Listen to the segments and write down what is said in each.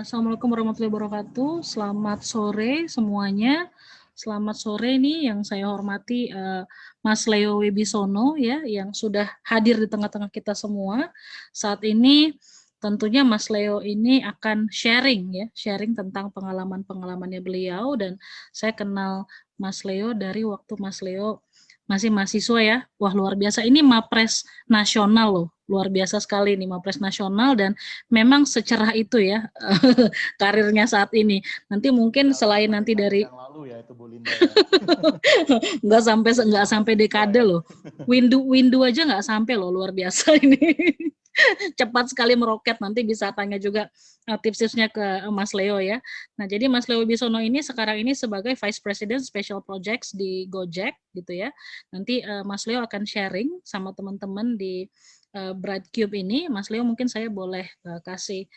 Assalamualaikum warahmatullahi wabarakatuh. Selamat sore semuanya. Selamat sore nih yang saya hormati Mas Leo Wibisono ya yang sudah hadir di tengah-tengah kita semua. Saat ini tentunya Mas Leo ini akan sharing tentang pengalaman-pengalamannya beliau, dan saya kenal Mas Leo dari waktu Mas Leo masih mahasiswa ya. Wah, luar biasa, ini Mapres nasional loh. Luar biasa sekali nih Mapres nasional, dan memang secerah itu ya karirnya saat ini. Nanti mungkin selain nanti dari yang lalu ya itu Bu Linda ya. nggak sampai dekade loh. Windu aja nggak sampai loh, luar biasa ini. Cepat sekali meroket. Nanti bisa tanya juga tips-tipsnya ke Mas Leo ya. Nah, jadi Mas Leo Bisono ini sekarang ini sebagai Vice President Special Projects di Gojek gitu ya. Nanti Mas Leo akan sharing sama teman-teman di Brightcube ini. Mas Leo, mungkin saya boleh kasih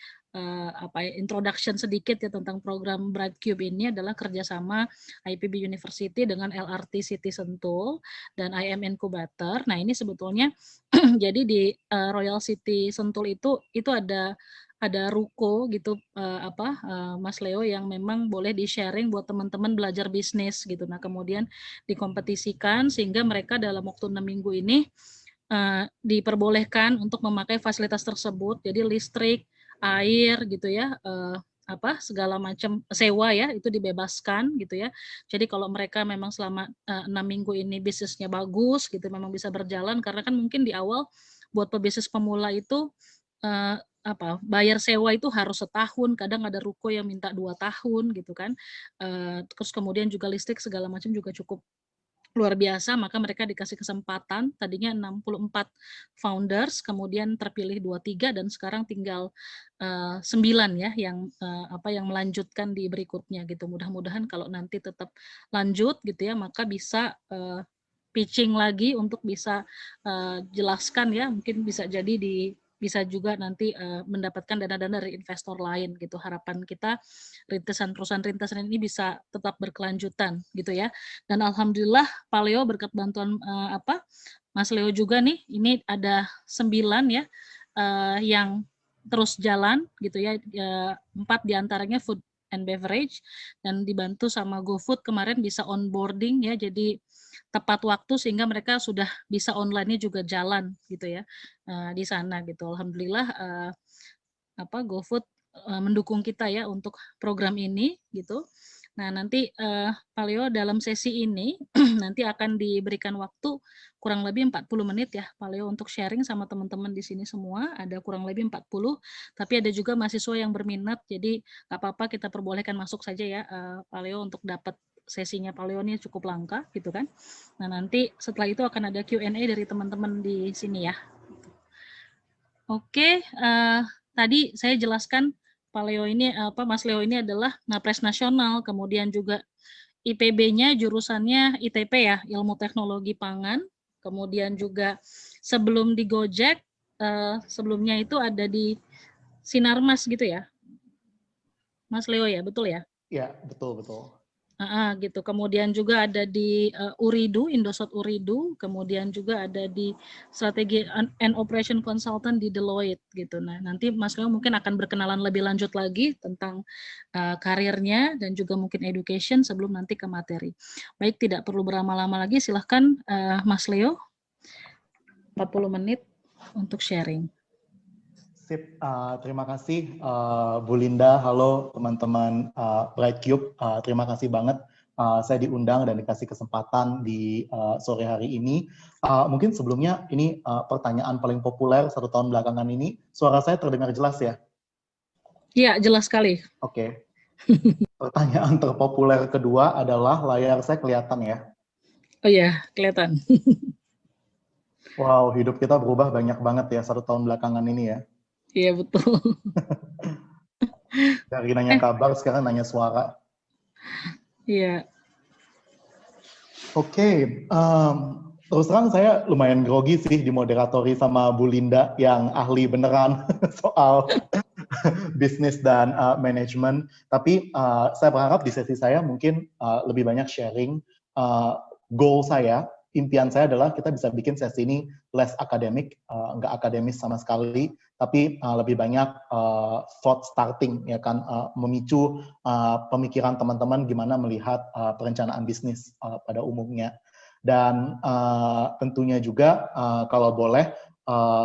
introduction sedikit ya tentang program Brightcube ini. Adalah kerjasama IPB University dengan LRT City Sentul dan IM Incubator. Nah, ini sebetulnya jadi di Royal City Sentul itu ada ruko gitu Mas Leo, yang memang boleh di-sharing buat teman-teman belajar bisnis gitu. Nah, kemudian dikompetisikan sehingga mereka dalam waktu 6 minggu ini diperbolehkan untuk memakai fasilitas tersebut. Jadi listrik, air gitu ya, segala macam sewa ya, itu dibebaskan gitu ya. Jadi kalau mereka memang selama 6 minggu ini bisnisnya bagus gitu, memang bisa berjalan, karena kan mungkin di awal buat pebisnis pemula itu bayar sewa itu harus setahun, kadang ada ruko yang minta 2 tahun gitu kan. Terus kemudian juga listrik segala macam juga cukup luar biasa, maka mereka dikasih kesempatan. Tadinya 64 founders, kemudian terpilih 23, dan sekarang tinggal 9 ya yang melanjutkan di berikutnya gitu. Mudah-mudahan kalau nanti tetap lanjut gitu ya, maka bisa pitching lagi untuk bisa jelaskan ya, mungkin bisa jadi bisa juga nanti mendapatkan dana-dana dari investor lain gitu. Harapan kita perusahaan rintisan ini bisa tetap berkelanjutan gitu ya. Dan alhamdulillah Pak Leo berkat bantuan Mas Leo juga nih, ini ada 9 ya yang terus jalan gitu ya. 4 diantaranya food and beverage, dan dibantu sama GoFood kemarin bisa onboarding ya, jadi tepat waktu sehingga mereka sudah bisa online-nya juga jalan gitu ya di sana gitu. Alhamdulillah GoFood mendukung kita ya untuk program ini gitu. Nah, nanti Pak Leo dalam sesi ini nanti akan diberikan waktu kurang lebih 40 menit ya Pak Leo untuk sharing sama teman-teman di sini semua. Ada kurang lebih 40, tapi ada juga mahasiswa yang berminat, jadi nggak apa-apa, kita perbolehkan masuk saja ya Pak Leo untuk dapat sesinya Pak Leo ini cukup langka gitu kan. Nah, nanti setelah itu akan ada Q&A dari teman-teman di sini ya. Oke, tadi saya jelaskan Pak Leo ini Mas Leo ini adalah Mapres nasional, kemudian juga IPB-nya jurusannya ITP ya, Ilmu Teknologi Pangan. Kemudian juga sebelum di Gojek, sebelumnya itu ada di Sinarmas gitu ya, Mas Leo ya, betul ya? Iya, betul. Gitu. Kemudian juga ada di Uridu, Indosat Uridu, kemudian juga ada di Strategi and Operation Consultant di Deloitte gitu. Nah, nanti Mas Leo mungkin akan berkenalan lebih lanjut lagi tentang karirnya dan juga mungkin education sebelum nanti ke materi. Baik, tidak perlu berlama-lama lagi, silahkan Mas Leo, 40 menit untuk sharing. Sip, terima kasih Bu Linda. Halo teman-teman Brightcube, terima kasih banget saya diundang dan dikasih kesempatan di sore hari ini. Mungkin sebelumnya ini pertanyaan paling populer 1 tahun belakangan ini, suara saya terdengar jelas ya? Iya, jelas sekali. Oke. Pertanyaan terpopuler kedua adalah layar saya kelihatan ya? Oh iya, kelihatan. Wow, hidup kita berubah banyak banget ya 1 tahun belakangan ini ya. Iya, betul. Dari nanya kabar, sekarang nanya suara. Iya. Oke, terus terang saya lumayan grogi sih dimoderatori sama Bu Linda yang ahli beneran soal bisnis dan manajemen. Tapi saya berharap di sesi saya mungkin lebih banyak sharing goal saya impian saya adalah kita bisa bikin sesi ini less akademik, nggak akademis sama sekali, tapi lebih banyak thought starting, ya kan, memicu pemikiran teman-teman gimana melihat perencanaan bisnis pada umumnya. Dan tentunya juga kalau boleh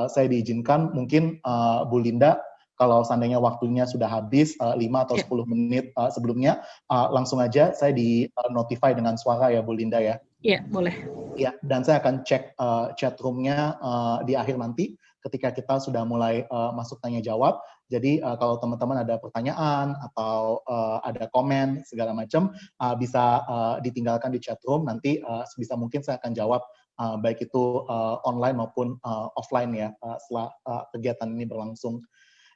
saya diizinkan mungkin Bu Linda, kalau seandainya waktunya sudah habis 5 atau 10 menit sebelumnya, langsung aja saya di notify dengan suara ya Bu Linda ya. Iya, boleh. Ya, dan saya akan cek chat room-nya di akhir nanti ketika kita sudah mulai masuk tanya jawab. Jadi kalau teman-teman ada pertanyaan atau ada komen segala macam bisa ditinggalkan di chat room. Nanti sebisa mungkin saya akan jawab baik itu online maupun offline ya setelah kegiatan ini berlangsung.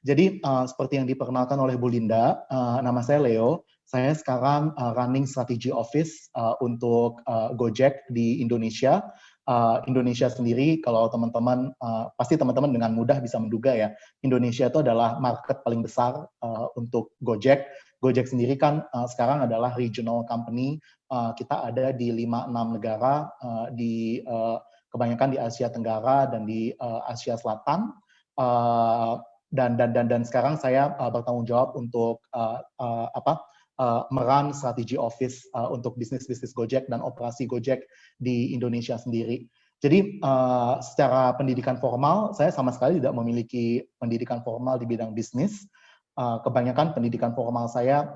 Jadi seperti yang diperkenalkan oleh Bu Linda, nama saya Leo. Saya sekarang running strategy office untuk Gojek di Indonesia. Indonesia sendiri, kalau teman-teman pasti teman-teman dengan mudah bisa menduga ya, Indonesia itu adalah market paling besar untuk Gojek. Gojek sendiri kan sekarang adalah regional company. Kita ada di 5-6 negara, kebanyakan di Asia Tenggara dan di Asia Selatan. Dan sekarang saya bertanggung jawab untuk meran strategi office untuk bisnis-bisnis Gojek dan operasi Gojek di Indonesia sendiri. Jadi secara pendidikan formal, saya sama sekali tidak memiliki pendidikan formal di bidang bisnis. Kebanyakan pendidikan formal saya,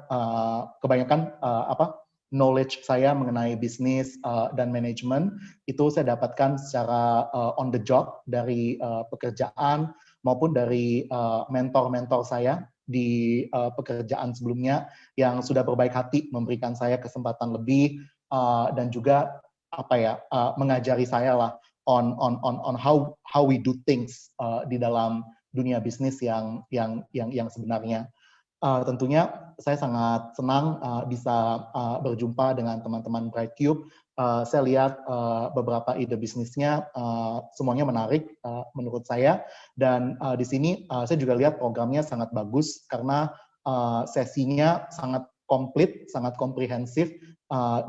knowledge saya mengenai bisnis dan manajemen itu saya dapatkan secara on the job dari pekerjaan maupun dari mentor-mentor saya di pekerjaan sebelumnya yang sudah berbaik hati memberikan saya kesempatan lebih dan juga mengajari saya lah on how we do things di dalam dunia bisnis yang sebenarnya. Tentunya saya sangat senang bisa berjumpa dengan teman-teman Brightcube. Saya lihat beberapa ide bisnisnya semuanya menarik menurut saya, dan di sini saya juga lihat programnya sangat bagus karena sesinya sangat komplit, sangat komprehensif,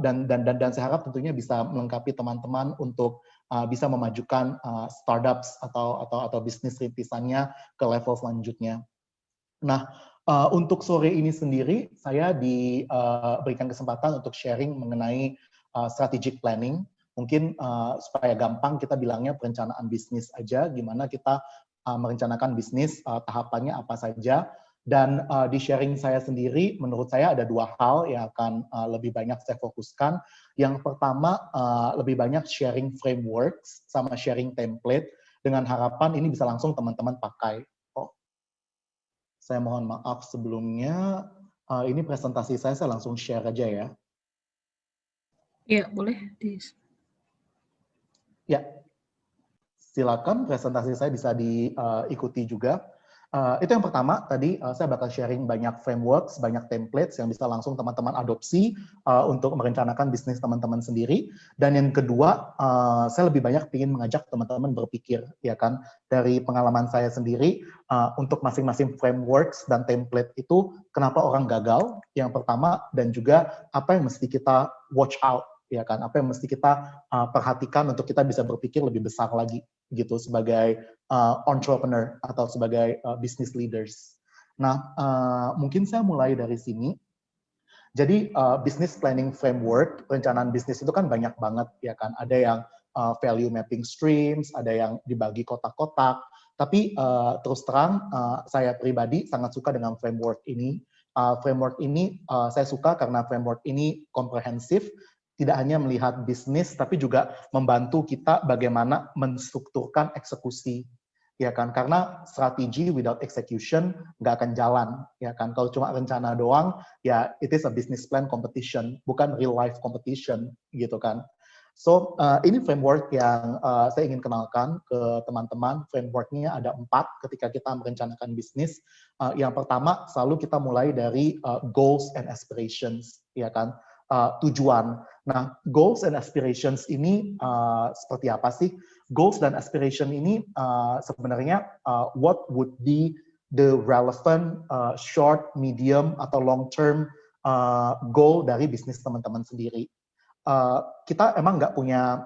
dan saya harap tentunya bisa melengkapi teman-teman untuk bisa memajukan startups atau bisnis rintisannya ke level selanjutnya. Nah, untuk sore ini sendiri, saya diberikan kesempatan untuk sharing mengenai strategic planning. Mungkin supaya gampang kita bilangnya perencanaan bisnis aja, gimana kita merencanakan bisnis, tahapannya apa saja. Dan di sharing saya sendiri, menurut saya ada dua hal yang akan lebih banyak saya fokuskan. Yang pertama, lebih banyak sharing frameworks sama sharing template, dengan harapan ini bisa langsung teman-teman pakai. Saya mohon maaf sebelumnya, ini presentasi saya langsung share aja ya. Iya, boleh. Ya, silakan presentasi saya bisa diikuti juga. Itu yang pertama, tadi saya bakal sharing banyak frameworks, banyak templates yang bisa langsung teman-teman adopsi untuk merencanakan bisnis teman-teman sendiri. Dan yang kedua, saya lebih banyak ingin mengajak teman-teman berpikir, ya kan, dari pengalaman saya sendiri, untuk masing-masing frameworks dan template itu, kenapa orang gagal, yang pertama, dan juga apa yang mesti kita watch out, ya kan, apa yang mesti kita perhatikan untuk kita bisa berpikir lebih besar lagi, gitu, sebagai entrepreneur atau sebagai business leaders. Nah, mungkin saya mulai dari sini. Jadi business planning framework, perencanaan bisnis itu kan banyak banget, ya kan. Ada yang value mapping streams, ada yang dibagi kotak-kotak. Tapi terus terang, saya pribadi sangat suka dengan framework ini. Framework ini saya suka karena framework ini komprehensif, tidak hanya melihat bisnis, tapi juga membantu kita bagaimana menstrukturkan eksekusi, ya kan? Karena strategi without execution nggak akan jalan, ya kan? Kalau cuma rencana doang, ya it is a business plan competition, bukan real life competition, gitu kan? So ini framework yang saya ingin kenalkan ke teman-teman. Frameworknya ada 4 ketika kita merencanakan bisnis. Yang pertama selalu kita mulai dari goals and aspirations, ya kan? Tujuan. Nah, goals and aspirations ini seperti apa sih? Goals dan aspiration ini sebenarnya what would be the relevant short, medium, atau long term goal dari bisnis teman-teman sendiri. Kita emang nggak punya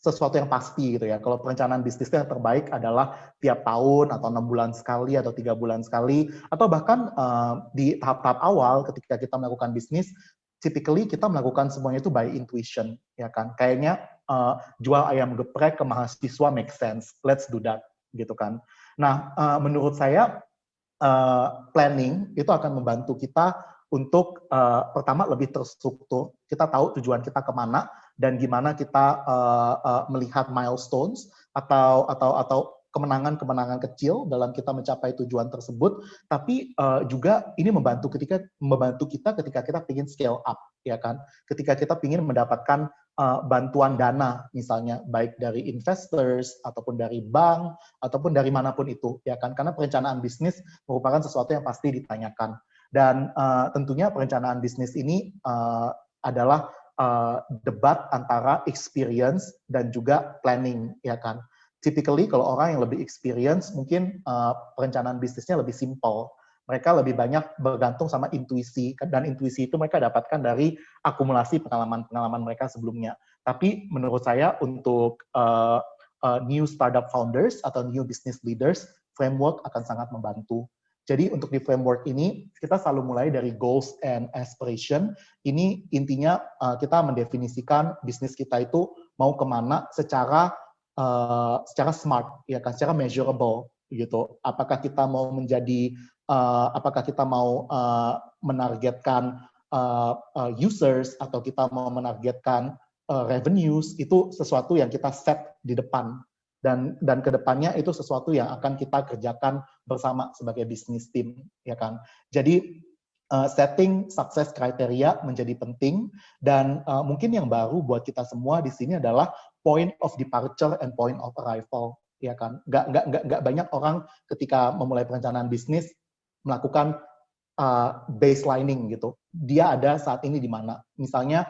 sesuatu yang pasti gitu ya. Kalau perencanaan bisnis yang terbaik adalah tiap tahun atau 6 bulan sekali atau 3 bulan sekali, atau bahkan di tahap-tahap awal ketika kita melakukan bisnis, typically kita melakukan semuanya itu by intuition, ya kan. Kayaknya jual ayam geprek ke mahasiswa make sense, let's do that, gitu kan. Nah, menurut saya planning itu akan membantu kita untuk pertama lebih terstruktur, kita tahu tujuan kita kemana dan gimana kita melihat milestones atau kemenangan-kemenangan kecil dalam kita mencapai tujuan tersebut, tapi juga ini membantu kita ketika kita ingin scale up, ya kan? Ketika kita ingin mendapatkan bantuan dana, misalnya baik dari investors ataupun dari bank ataupun dari manapun itu, ya kan? Karena perencanaan bisnis merupakan sesuatu yang pasti ditanyakan. Dan tentunya perencanaan bisnis ini adalah debat antara experience dan juga planning, ya kan. Typically kalau orang yang lebih experience, mungkin perencanaan bisnisnya lebih simple. Mereka lebih banyak bergantung sama intuisi, dan intuisi itu mereka dapatkan dari akumulasi pengalaman-pengalaman mereka sebelumnya. Tapi menurut saya untuk new startup founders atau new business leaders, framework akan sangat membantu. Jadi untuk di framework ini, kita selalu mulai dari goals and aspiration. Ini intinya kita mendefinisikan bisnis kita itu mau kemana secara smart, ya kan, secara measurable gitu. Apakah kita mau menargetkan users atau kita mau menargetkan revenues, itu sesuatu yang kita set di depan. Dan kedepannya itu sesuatu yang akan kita kerjakan bersama sebagai bisnis tim, ya kan. Jadi setting sukses kriteria menjadi penting, dan mungkin yang baru buat kita semua di sini adalah point of departure and point of arrival, ya kan. Nggak banyak orang ketika memulai perencanaan bisnis melakukan baselining gitu. Dia ada saat ini di mana. Misalnya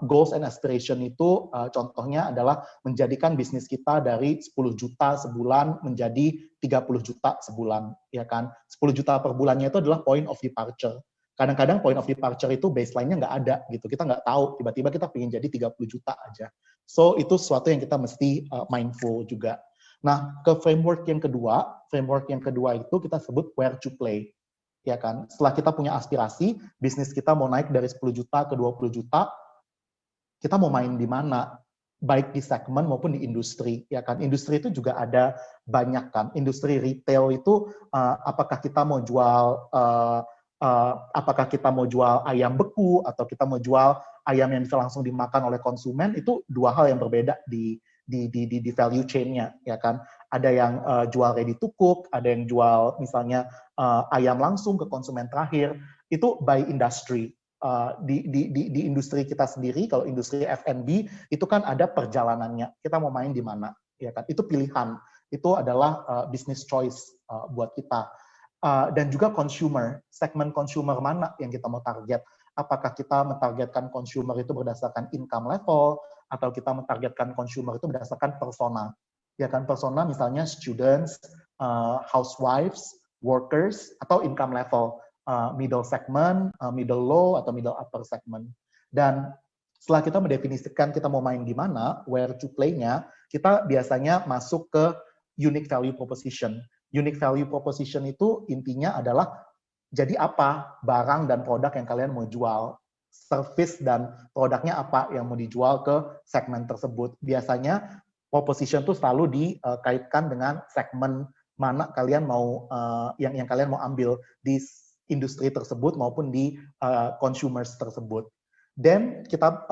goals and aspiration itu contohnya adalah menjadikan bisnis kita dari 10 juta sebulan menjadi 30 juta sebulan, ya kan. 10 juta per bulannya itu adalah point of departure. Kadang-kadang point of departure itu baseline-nya nggak ada gitu. Kita nggak tahu, tiba-tiba kita pengen jadi 30 juta aja. So itu sesuatu yang kita mesti mindful juga. Nah, ke framework yang kedua itu kita sebut where to play. Ya kan, setelah kita punya aspirasi, bisnis kita mau naik dari 10 juta ke 20 juta, kita mau main di mana? Baik di segmen maupun di industri, ya kan. Industri itu juga ada banyak kan. Industri retail itu apakah kita mau jual ayam beku atau kita mau jual ayam yang bisa langsung dimakan oleh konsumen, itu dua hal yang berbeda di value chain-nya, ya kan. Ada yang jual ready to cook, ada yang jual misalnya ayam langsung ke konsumen terakhir. Itu by industry. Di industri kita sendiri, kalau industri F&B itu kan ada perjalanannya. Kita mau main di mana, ya kan? Itu pilihan. Itu adalah business choice buat kita. Dan juga consumer, segmen consumer mana yang kita mau target. Apakah kita mentargetkan consumer itu berdasarkan income level, atau kita mentargetkan consumer itu berdasarkan persona. Ya kan, persona misalnya students, housewives, workers, atau income level, middle segment, middle low, atau middle upper segment. Dan setelah kita mendefinisikan kita mau main di mana, where to play-nya, kita biasanya masuk ke unique value proposition. Unique value proposition itu intinya adalah jadi apa barang dan produk yang kalian mau jual, service dan produknya apa yang mau dijual ke segmen tersebut. Biasanya proposition itu selalu dikaitkan dengan segmen mana kalian mau yang kalian mau ambil di industri tersebut maupun di consumers tersebut. Dan kita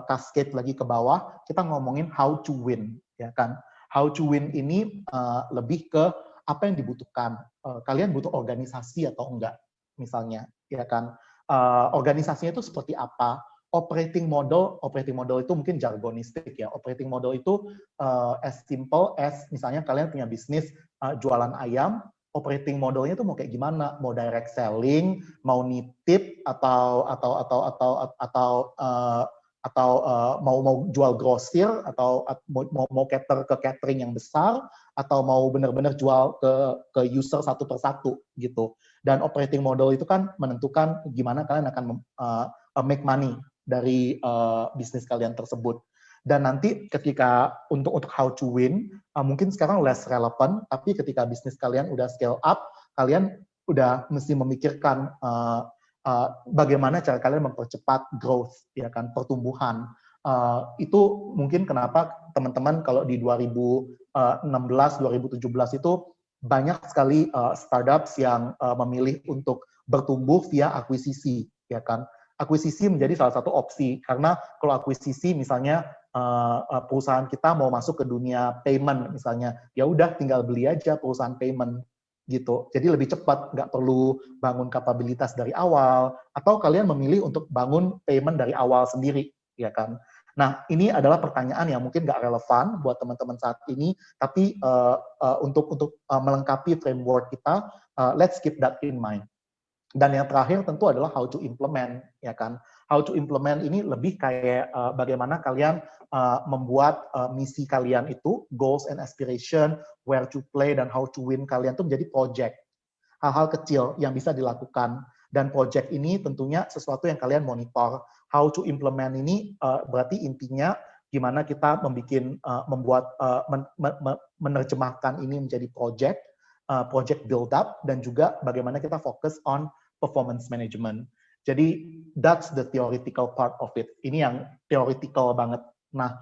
cascade lagi ke bawah, kita ngomongin how to win, ya kan. How to win ini lebih ke apa yang dibutuhkan. Kalian butuh organisasi atau enggak, misalnya, ya kan. Organisasinya itu seperti apa? Operating model itu mungkin jargonistik ya. Operating model itu as simple as misalnya kalian punya bisnis jualan ayam, operating modelnya itu mau kayak gimana? Mau direct selling, mau nitip atau mau jual grosir atau mau cater ke catering yang besar atau mau benar-benar jual ke user satu persatu gitu. Dan operating model itu kan menentukan gimana kalian akan make money dari bisnis kalian tersebut. Dan nanti ketika untuk how to win, mungkin sekarang less relevant, tapi ketika bisnis kalian udah scale up, kalian udah mesti memikirkan bagaimana cara kalian mempercepat growth, ya kan, pertumbuhan. Itu mungkin kenapa teman-teman kalau di 2016, 2017 itu banyak sekali startups yang memilih untuk bertumbuh via akuisisi, ya kan. Akuisisi menjadi salah satu opsi, karena kalau akuisisi misalnya perusahaan kita mau masuk ke dunia payment misalnya, ya udah tinggal beli aja perusahaan payment gitu. Jadi lebih cepat, nggak perlu bangun kapabilitas dari awal, atau kalian memilih untuk bangun payment dari awal sendiri, ya kan. Nah, ini adalah pertanyaan yang mungkin nggak relevan buat teman-teman saat ini, tapi untuk melengkapi framework kita, let's keep that in mind. Dan yang terakhir tentu adalah how to implement, ya kan. How to implement ini lebih kayak bagaimana kalian membuat misi kalian itu, goals and aspiration, where to play, dan how to win kalian itu menjadi project. Hal-hal kecil yang bisa dilakukan. Dan project ini tentunya sesuatu yang kalian monitor. How to implement ini berarti intinya gimana kita menerjemahkan ini menjadi project build up, dan juga bagaimana kita fokus on performance management. Jadi that's the theoretical part of it. Ini yang theoretical banget. Nah,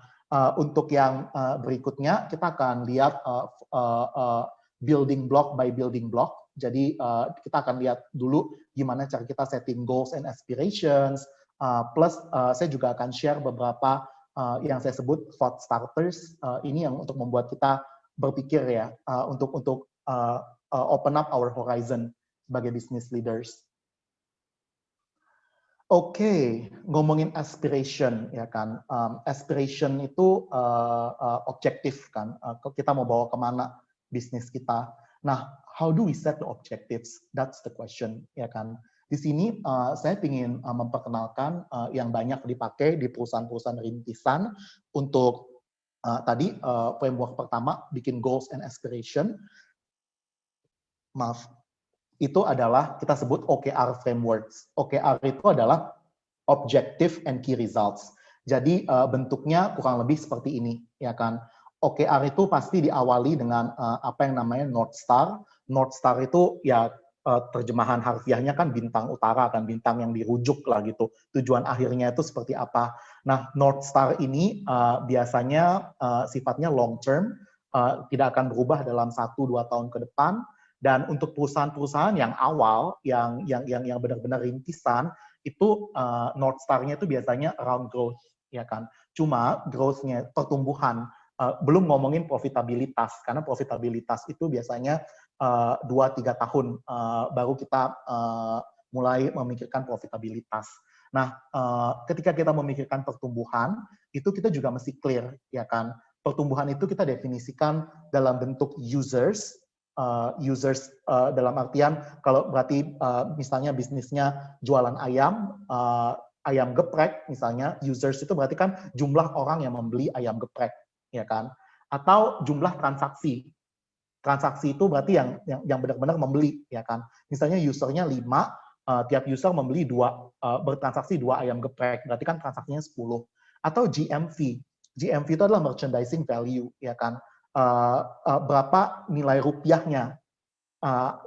untuk yang berikutnya kita akan lihat building block by building block. Jadi kita akan lihat dulu gimana cara kita setting goals and aspirations. Plus saya juga akan share beberapa yang saya sebut thought starters. Ini yang untuk membuat kita berpikir ya, untuk open up our horizon sebagai business leaders. Oke, ngomongin aspiration ya kan. Aspiration itu objektif kan. Kita mau bawa kemana bisnis kita. Nah, how do we set the objectives? That's the question ya kan. Di sini saya ingin memperkenalkan yang banyak dipakai di perusahaan-perusahaan rintisan untuk tadi framework pertama bikin goals and aspiration. Maaf. Itu adalah kita sebut OKR frameworks. OKR itu adalah Objective and Key Results. Jadi bentuknya kurang lebih seperti ini, ya kan. OKR itu pasti diawali dengan apa yang namanya North Star. North Star itu ya terjemahan harfiahnya kan bintang utara, kan bintang yang dirujuk lah gitu. Tujuan akhirnya itu seperti apa. Nah, North Star ini biasanya sifatnya long term, tidak akan berubah dalam 1-2 tahun ke depan. Dan untuk perusahaan-perusahaan yang awal, yang benar-benar rintisan, itu North Star-nya itu biasanya around growth, ya kan. Cuma growth-nya, pertumbuhan, belum ngomongin profitabilitas, karena profitabilitas itu biasanya 2-3 tahun baru kita mulai memikirkan profitabilitas. Nah, ketika kita memikirkan pertumbuhan, itu kita juga mesti clear, ya kan. Pertumbuhan itu kita definisikan dalam bentuk users dalam artian kalau berarti misalnya bisnisnya jualan ayam geprek misalnya, users itu berarti kan jumlah orang yang membeli ayam geprek, ya kan? Atau jumlah transaksi. Transaksi itu berarti yang benar-benar membeli, ya kan? Misalnya usernya 5, tiap user membeli 2, bertransaksi 2 ayam geprek, berarti kan transaksinya 10. Atau GMV. GMV itu adalah merchandising value, ya kan? Berapa nilai rupiahnya.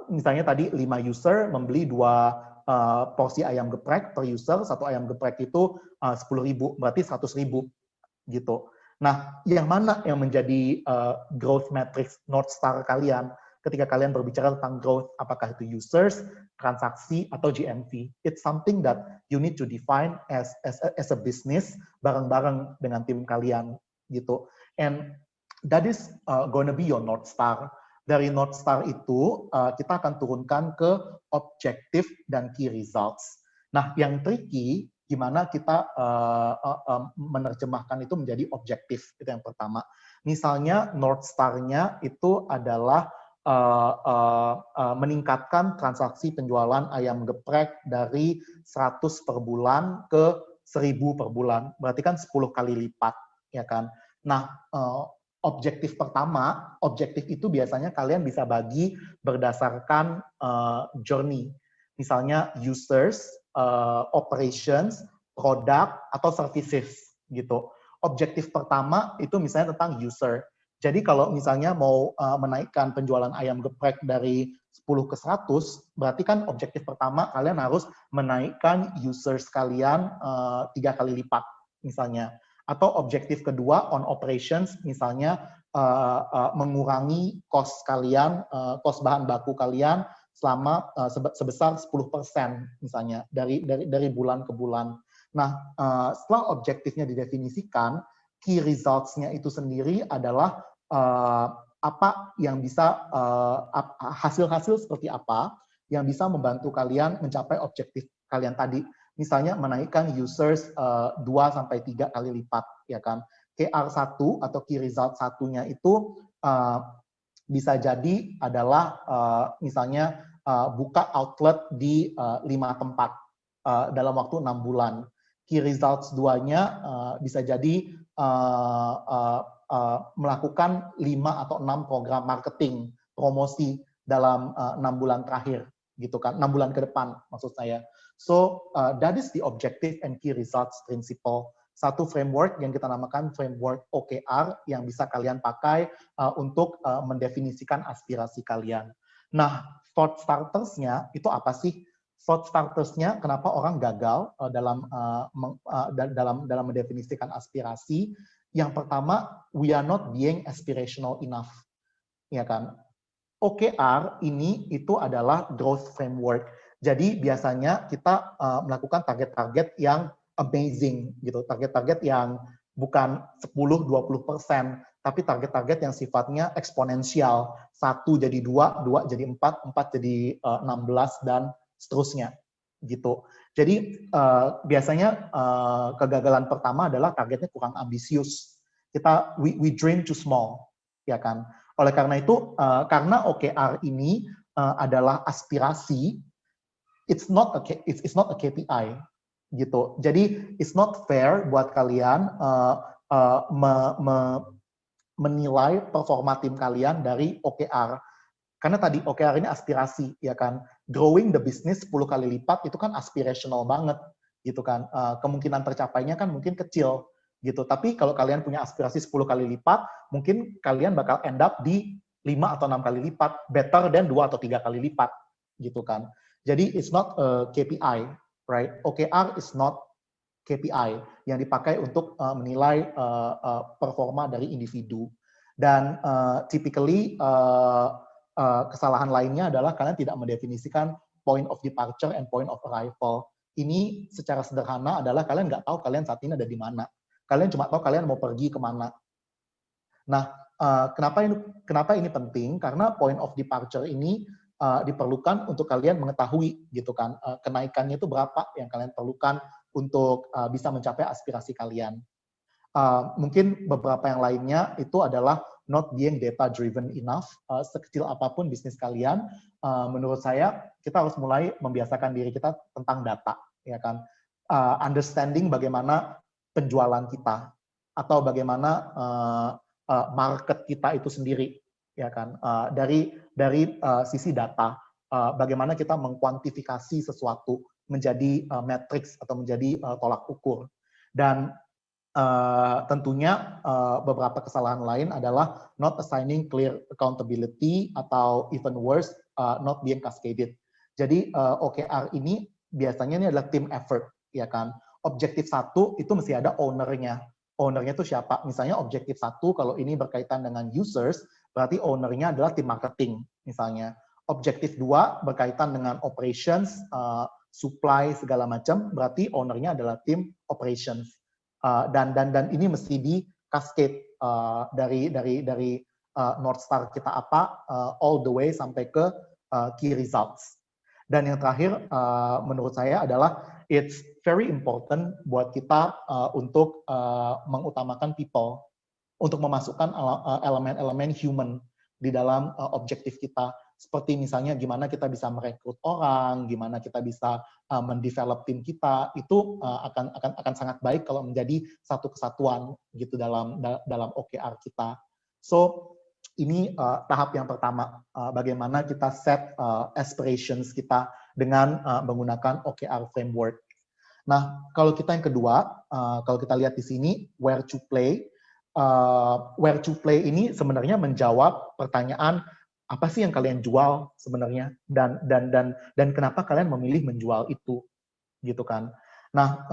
Misalnya tadi 5 user membeli 2 porsi ayam geprek per user, 1 ayam geprek itu 10.000, berarti 100.000 gitu. Nah, yang mana yang menjadi growth matrix North Star kalian ketika kalian berbicara tentang growth, apakah itu users, transaksi, atau GMV? It's something that you need to define as a business bareng-bareng dengan tim kalian gitu. And that is gonna be your North Star. Dari North Star itu, kita akan turunkan ke objective dan key results. Nah, yang tricky, gimana kita menerjemahkan itu menjadi objektif, itu yang pertama. Misalnya, North Star-nya itu adalah meningkatkan transaksi penjualan ayam geprek dari 100 per bulan ke 1.000 per bulan. Berarti kan 10 kali lipat, ya kan? Nah, objektif pertama, objektif itu biasanya kalian bisa bagi berdasarkan journey. Misalnya users, operations, product, atau services gitu. objektif pertama itu misalnya tentang user. Jadi kalau misalnya mau menaikkan penjualan ayam geprek dari 10 ke 100, berarti kan objektif pertama kalian harus menaikkan users kalian 3 kali lipat misalnya. Atau objektif kedua on operations misalnya mengurangi cost kalian, cost bahan baku kalian selama sebesar 10% misalnya dari bulan ke bulan. Nah, setelah objektifnya didefinisikan, key results-nya itu sendiri adalah apa yang bisa hasil-hasil seperti apa yang bisa membantu kalian mencapai objektif kalian tadi. Misalnya menaikkan users 2 sampai 3 kali lipat, ya kan. KR1 atau key result satunya itu bisa jadi adalah misalnya buka outlet di 5 tempat dalam waktu 6 bulan. Key results 2-nya bisa jadi melakukan 5 atau 6 program marketing, promosi dalam 6 bulan terakhir, gitu kan, 6 bulan ke depan maksud saya. So, that is the objective and key results principle. Satu framework yang kita namakan framework OKR yang bisa kalian pakai untuk mendefinisikan aspirasi kalian. Nah, thought starters-nya itu apa sih? Thought starters-nya kenapa orang gagal dalam mendefinisikan aspirasi? Yang pertama, we are not being aspirational enough, ya kan? OKR ini itu adalah growth framework. Jadi biasanya kita melakukan target-target yang amazing gitu, target-target yang bukan 10-20%, tapi target-target yang sifatnya eksponensial. 1 jadi 2, 2 jadi 4, 4 jadi 16 dan seterusnya gitu. Jadi biasanya kegagalan pertama adalah targetnya kurang ambisius. We dream too small, ya kan? Oleh karena itu, karena OKR ini adalah aspirasi, it's not a KPI gitu. Jadi it's not fair buat kalian menilai performa tim kalian dari OKR. Karena tadi OKR ini aspirasi, ya kan? Growing the business 10 kali lipat itu kan aspirational banget, gitu kan? Kemungkinan tercapainya kan mungkin kecil, gitu. Tapi kalau kalian punya aspirasi 10 kali lipat, mungkin kalian bakal end up di 5 atau 6 kali lipat, better than 2 atau 3 kali lipat, gitu kan? Jadi it's not a KPI, right? OKR is not KPI yang dipakai untuk menilai performa dari individu. Dan typically kesalahan lainnya adalah kalian tidak mendefinisikan point of departure and point of arrival. Ini secara sederhana adalah kalian nggak tahu kalian saat ini ada di mana. Kalian cuma tahu kalian mau pergi kemana. Nah, kenapa ini penting? Karena point of departure ini diperlukan untuk kalian mengetahui gitu kan, kenaikannya itu berapa yang kalian perlukan untuk bisa mencapai aspirasi kalian. Mungkin beberapa yang lainnya itu adalah not being data driven enough. Sekecil apapun bisnis kalian, menurut saya kita harus mulai membiasakan diri kita tentang data, ya kan? Understanding bagaimana penjualan kita atau bagaimana market kita itu sendiri, ya kan? Dari sisi data, bagaimana kita mengkuantifikasi sesuatu menjadi matrix atau menjadi tolak ukur. Dan tentunya beberapa kesalahan lain adalah not assigning clear accountability atau even worse, not being cascaded. Jadi OKR ini biasanya ini adalah team effort, ya kan? Objektif 1 itu mesti ada owner-nya. Owner-nya itu siapa? Misalnya objektif 1 kalau ini berkaitan dengan users, berarti owner-nya adalah tim marketing, misalnya. Objektif 2 berkaitan dengan operations, supply segala macam, berarti owner-nya adalah tim operations. Dan ini mesti di cascade dari North Star kita apa, all the way sampai ke key results. Dan yang terakhir menurut saya adalah it's very important buat kita untuk mengutamakan people, untuk memasukkan elemen-elemen human di dalam objektif kita. Seperti misalnya gimana kita bisa merekrut orang, gimana kita bisa mendevelop tim kita, itu akan sangat baik kalau menjadi satu kesatuan gitu dalam OKR kita. So ini tahap yang pertama, bagaimana kita set aspirations kita dengan menggunakan OKR framework. Nah, kalau kita yang kedua, kalau kita lihat di sini, where to play. Where to play ini sebenarnya menjawab pertanyaan apa sih yang kalian jual sebenarnya dan kenapa kalian memilih menjual itu gitu kan. Nah,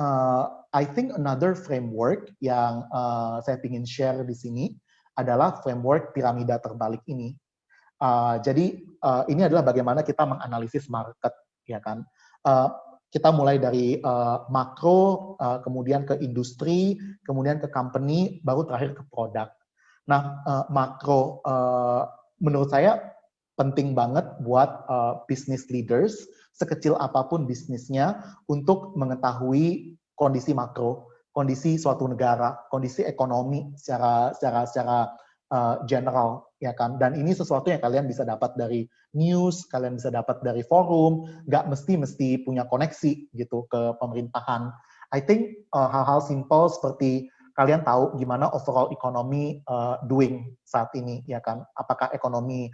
I think another framework yang saya ingin share di sini adalah framework piramida terbalik ini. Jadi ini adalah bagaimana kita menganalisis market, ya kan. Uh, kita mulai dari makro, kemudian ke industri, kemudian ke company, baru terakhir ke produk. Nah, makro menurut saya penting banget buat business leaders, sekecil apapun bisnisnya, untuk mengetahui kondisi makro, kondisi suatu negara, kondisi ekonomi secara general, ya kan. Dan ini sesuatu yang kalian bisa dapat dari news, kalian bisa dapat dari forum, nggak mesti punya koneksi gitu ke pemerintahan. I think hal-hal simple seperti kalian tahu gimana overall ekonomi doing saat ini, ya kan? Apakah ekonomi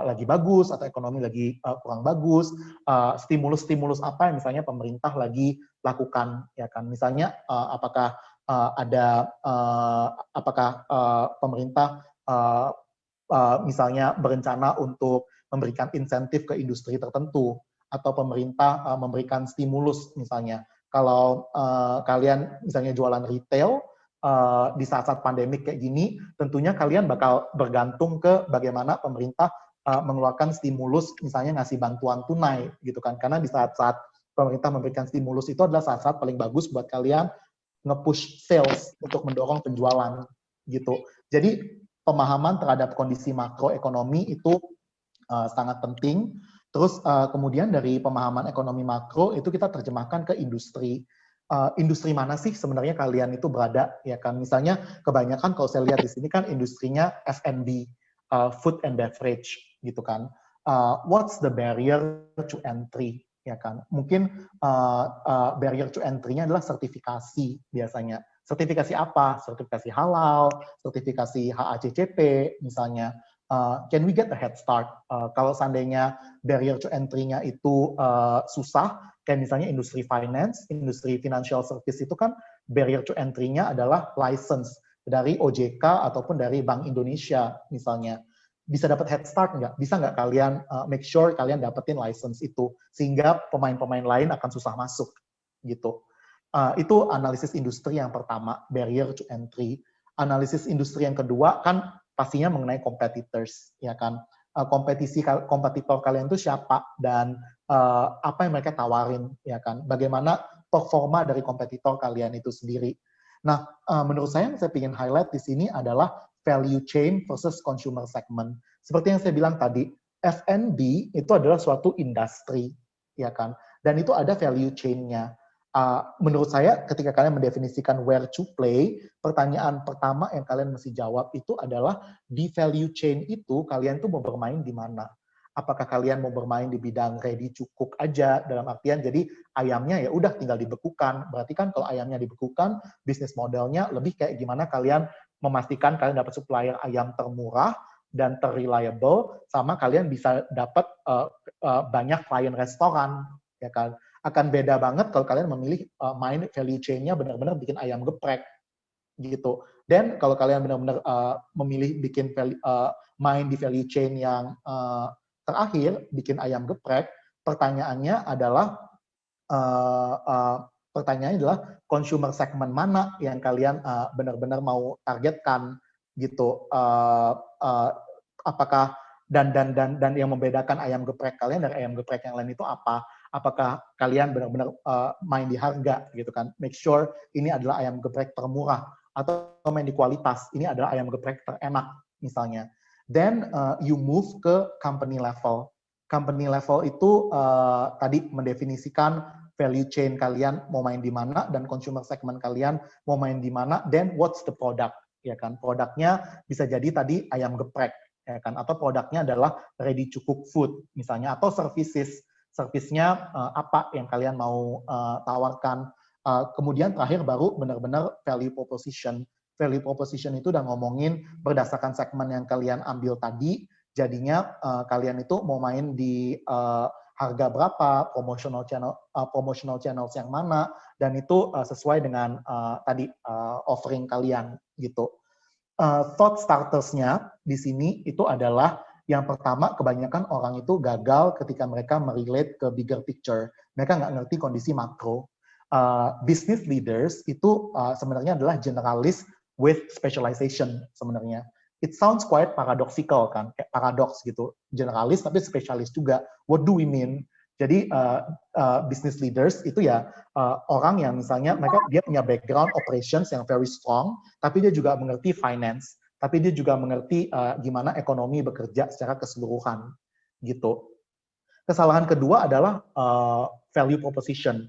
lagi bagus atau ekonomi lagi kurang bagus? Stimulus-stimulus apa yang misalnya pemerintah lagi lakukan, ya kan? Misalnya apakah pemerintah misalnya berencana untuk memberikan insentif ke industri tertentu atau pemerintah memberikan stimulus misalnya. Kalau kalian misalnya jualan retail di saat-saat pandemik kayak gini, tentunya kalian bakal bergantung ke bagaimana pemerintah mengeluarkan stimulus, misalnya ngasih bantuan tunai gitu kan. Karena di saat-saat pemerintah memberikan stimulus itu adalah saat-saat paling bagus buat kalian nge-push sales untuk mendorong penjualan gitu. Jadi pemahaman terhadap kondisi makroekonomi itu sangat penting. Terus kemudian dari pemahaman ekonomi makro itu kita terjemahkan ke industri. Industri mana sih sebenarnya kalian itu berada, ya kan? Misalnya kebanyakan kalau saya lihat di sini kan industrinya F&B, food and beverage gitu kan. What's the barrier to entry, ya kan? Mungkin barrier to entry-nya adalah sertifikasi biasanya. Sertifikasi apa? Sertifikasi halal, sertifikasi HACCP misalnya. Can we get a head start? Kalau seandainya barrier to entry-nya itu susah, kayak misalnya industri finance, industri financial service itu kan barrier to entry-nya adalah license dari OJK ataupun dari Bank Indonesia misalnya. Bisa dapat head start nggak? Bisa nggak kalian make sure kalian dapetin license itu sehingga pemain-pemain lain akan susah masuk gitu. Itu analisis industri yang pertama, barrier to entry. Analisis industri yang kedua kan pastinya mengenai competitors, ya kan. Kompetitor kalian itu siapa dan apa yang mereka tawarin, ya kan. Bagaimana performa dari kompetitor kalian itu sendiri. Nah, menurut saya yang saya ingin highlight di sini adalah value chain versus consumer segment. Seperti yang saya bilang tadi, F&B itu adalah suatu industri, ya kan. Dan itu ada value chain-nya. Menurut saya ketika kalian mendefinisikan where to play, pertanyaan pertama yang kalian mesti jawab itu adalah di value chain itu kalian tuh mau bermain di mana? Apakah kalian mau bermain di bidang ready to cook aja, dalam artian jadi ayamnya ya udah tinggal dibekukan. Berarti kan kalau ayamnya dibekukan, bisnis modelnya lebih kayak gimana kalian memastikan kalian dapat supplier ayam termurah dan terreliable, sama kalian bisa dapat banyak klien restoran, ya kan? Akan beda banget kalau kalian memilih main value chain-nya benar-benar bikin ayam geprek gitu. Dan kalau kalian benar-benar memilih bikin main di value chain yang terakhir, bikin ayam geprek, pertanyaannya adalah consumer segment mana yang kalian benar-benar mau targetkan gitu. Apakah dan yang membedakan ayam geprek kalian dari ayam geprek yang lain itu apa? Apakah kalian benar-benar main di harga gitu kan? Make sure ini adalah ayam geprek termurah atau main di kualitas. Ini adalah ayam geprek terenak misalnya. Then you move ke company level. Company level itu tadi mendefinisikan value chain kalian mau main di mana dan consumer segment kalian mau main di mana. Then what's the product, ya kan? Produknya bisa jadi tadi ayam geprek, ya kan? Atau produknya adalah ready to cook food misalnya, atau services. Servisnya apa yang kalian mau tawarkan. Kemudian terakhir baru benar-benar value proposition. Value proposition itu udah ngomongin berdasarkan segmen yang kalian ambil tadi, jadinya kalian itu mau main di harga berapa, promotional channels yang mana, dan itu sesuai dengan tadi offering kalian gitu. Thought starters-nya di sini itu adalah yang pertama, kebanyakan orang itu gagal ketika mereka merelate ke bigger picture. Mereka nggak ngerti kondisi makro. Business leaders itu sebenarnya adalah generalis with specialization sebenarnya. It sounds quite paradoxical kan, kayak paradoks gitu. Generalis tapi spesialis juga. What do we mean? Jadi business leaders itu ya orang yang misalnya dia punya background operations yang very strong, tapi dia juga mengerti finance, tapi dia juga mengerti gimana ekonomi bekerja secara keseluruhan gitu. Kesalahan kedua adalah value proposition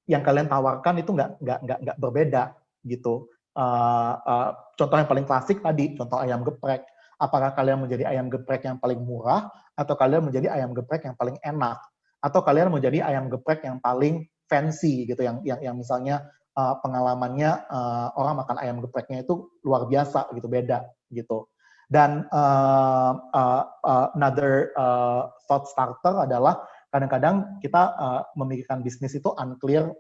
yang kalian tawarkan itu nggak berbeda gitu. Contoh yang paling klasik tadi, contoh ayam geprek. Apakah kalian menjadi ayam geprek yang paling murah, atau kalian menjadi ayam geprek yang paling enak, atau kalian menjadi ayam geprek yang paling fancy gitu, yang misalnya pengalamannya orang makan ayam gepreknya itu luar biasa gitu, beda gitu. Dan another thought starter adalah kadang-kadang kita memikirkan bisnis itu unclear,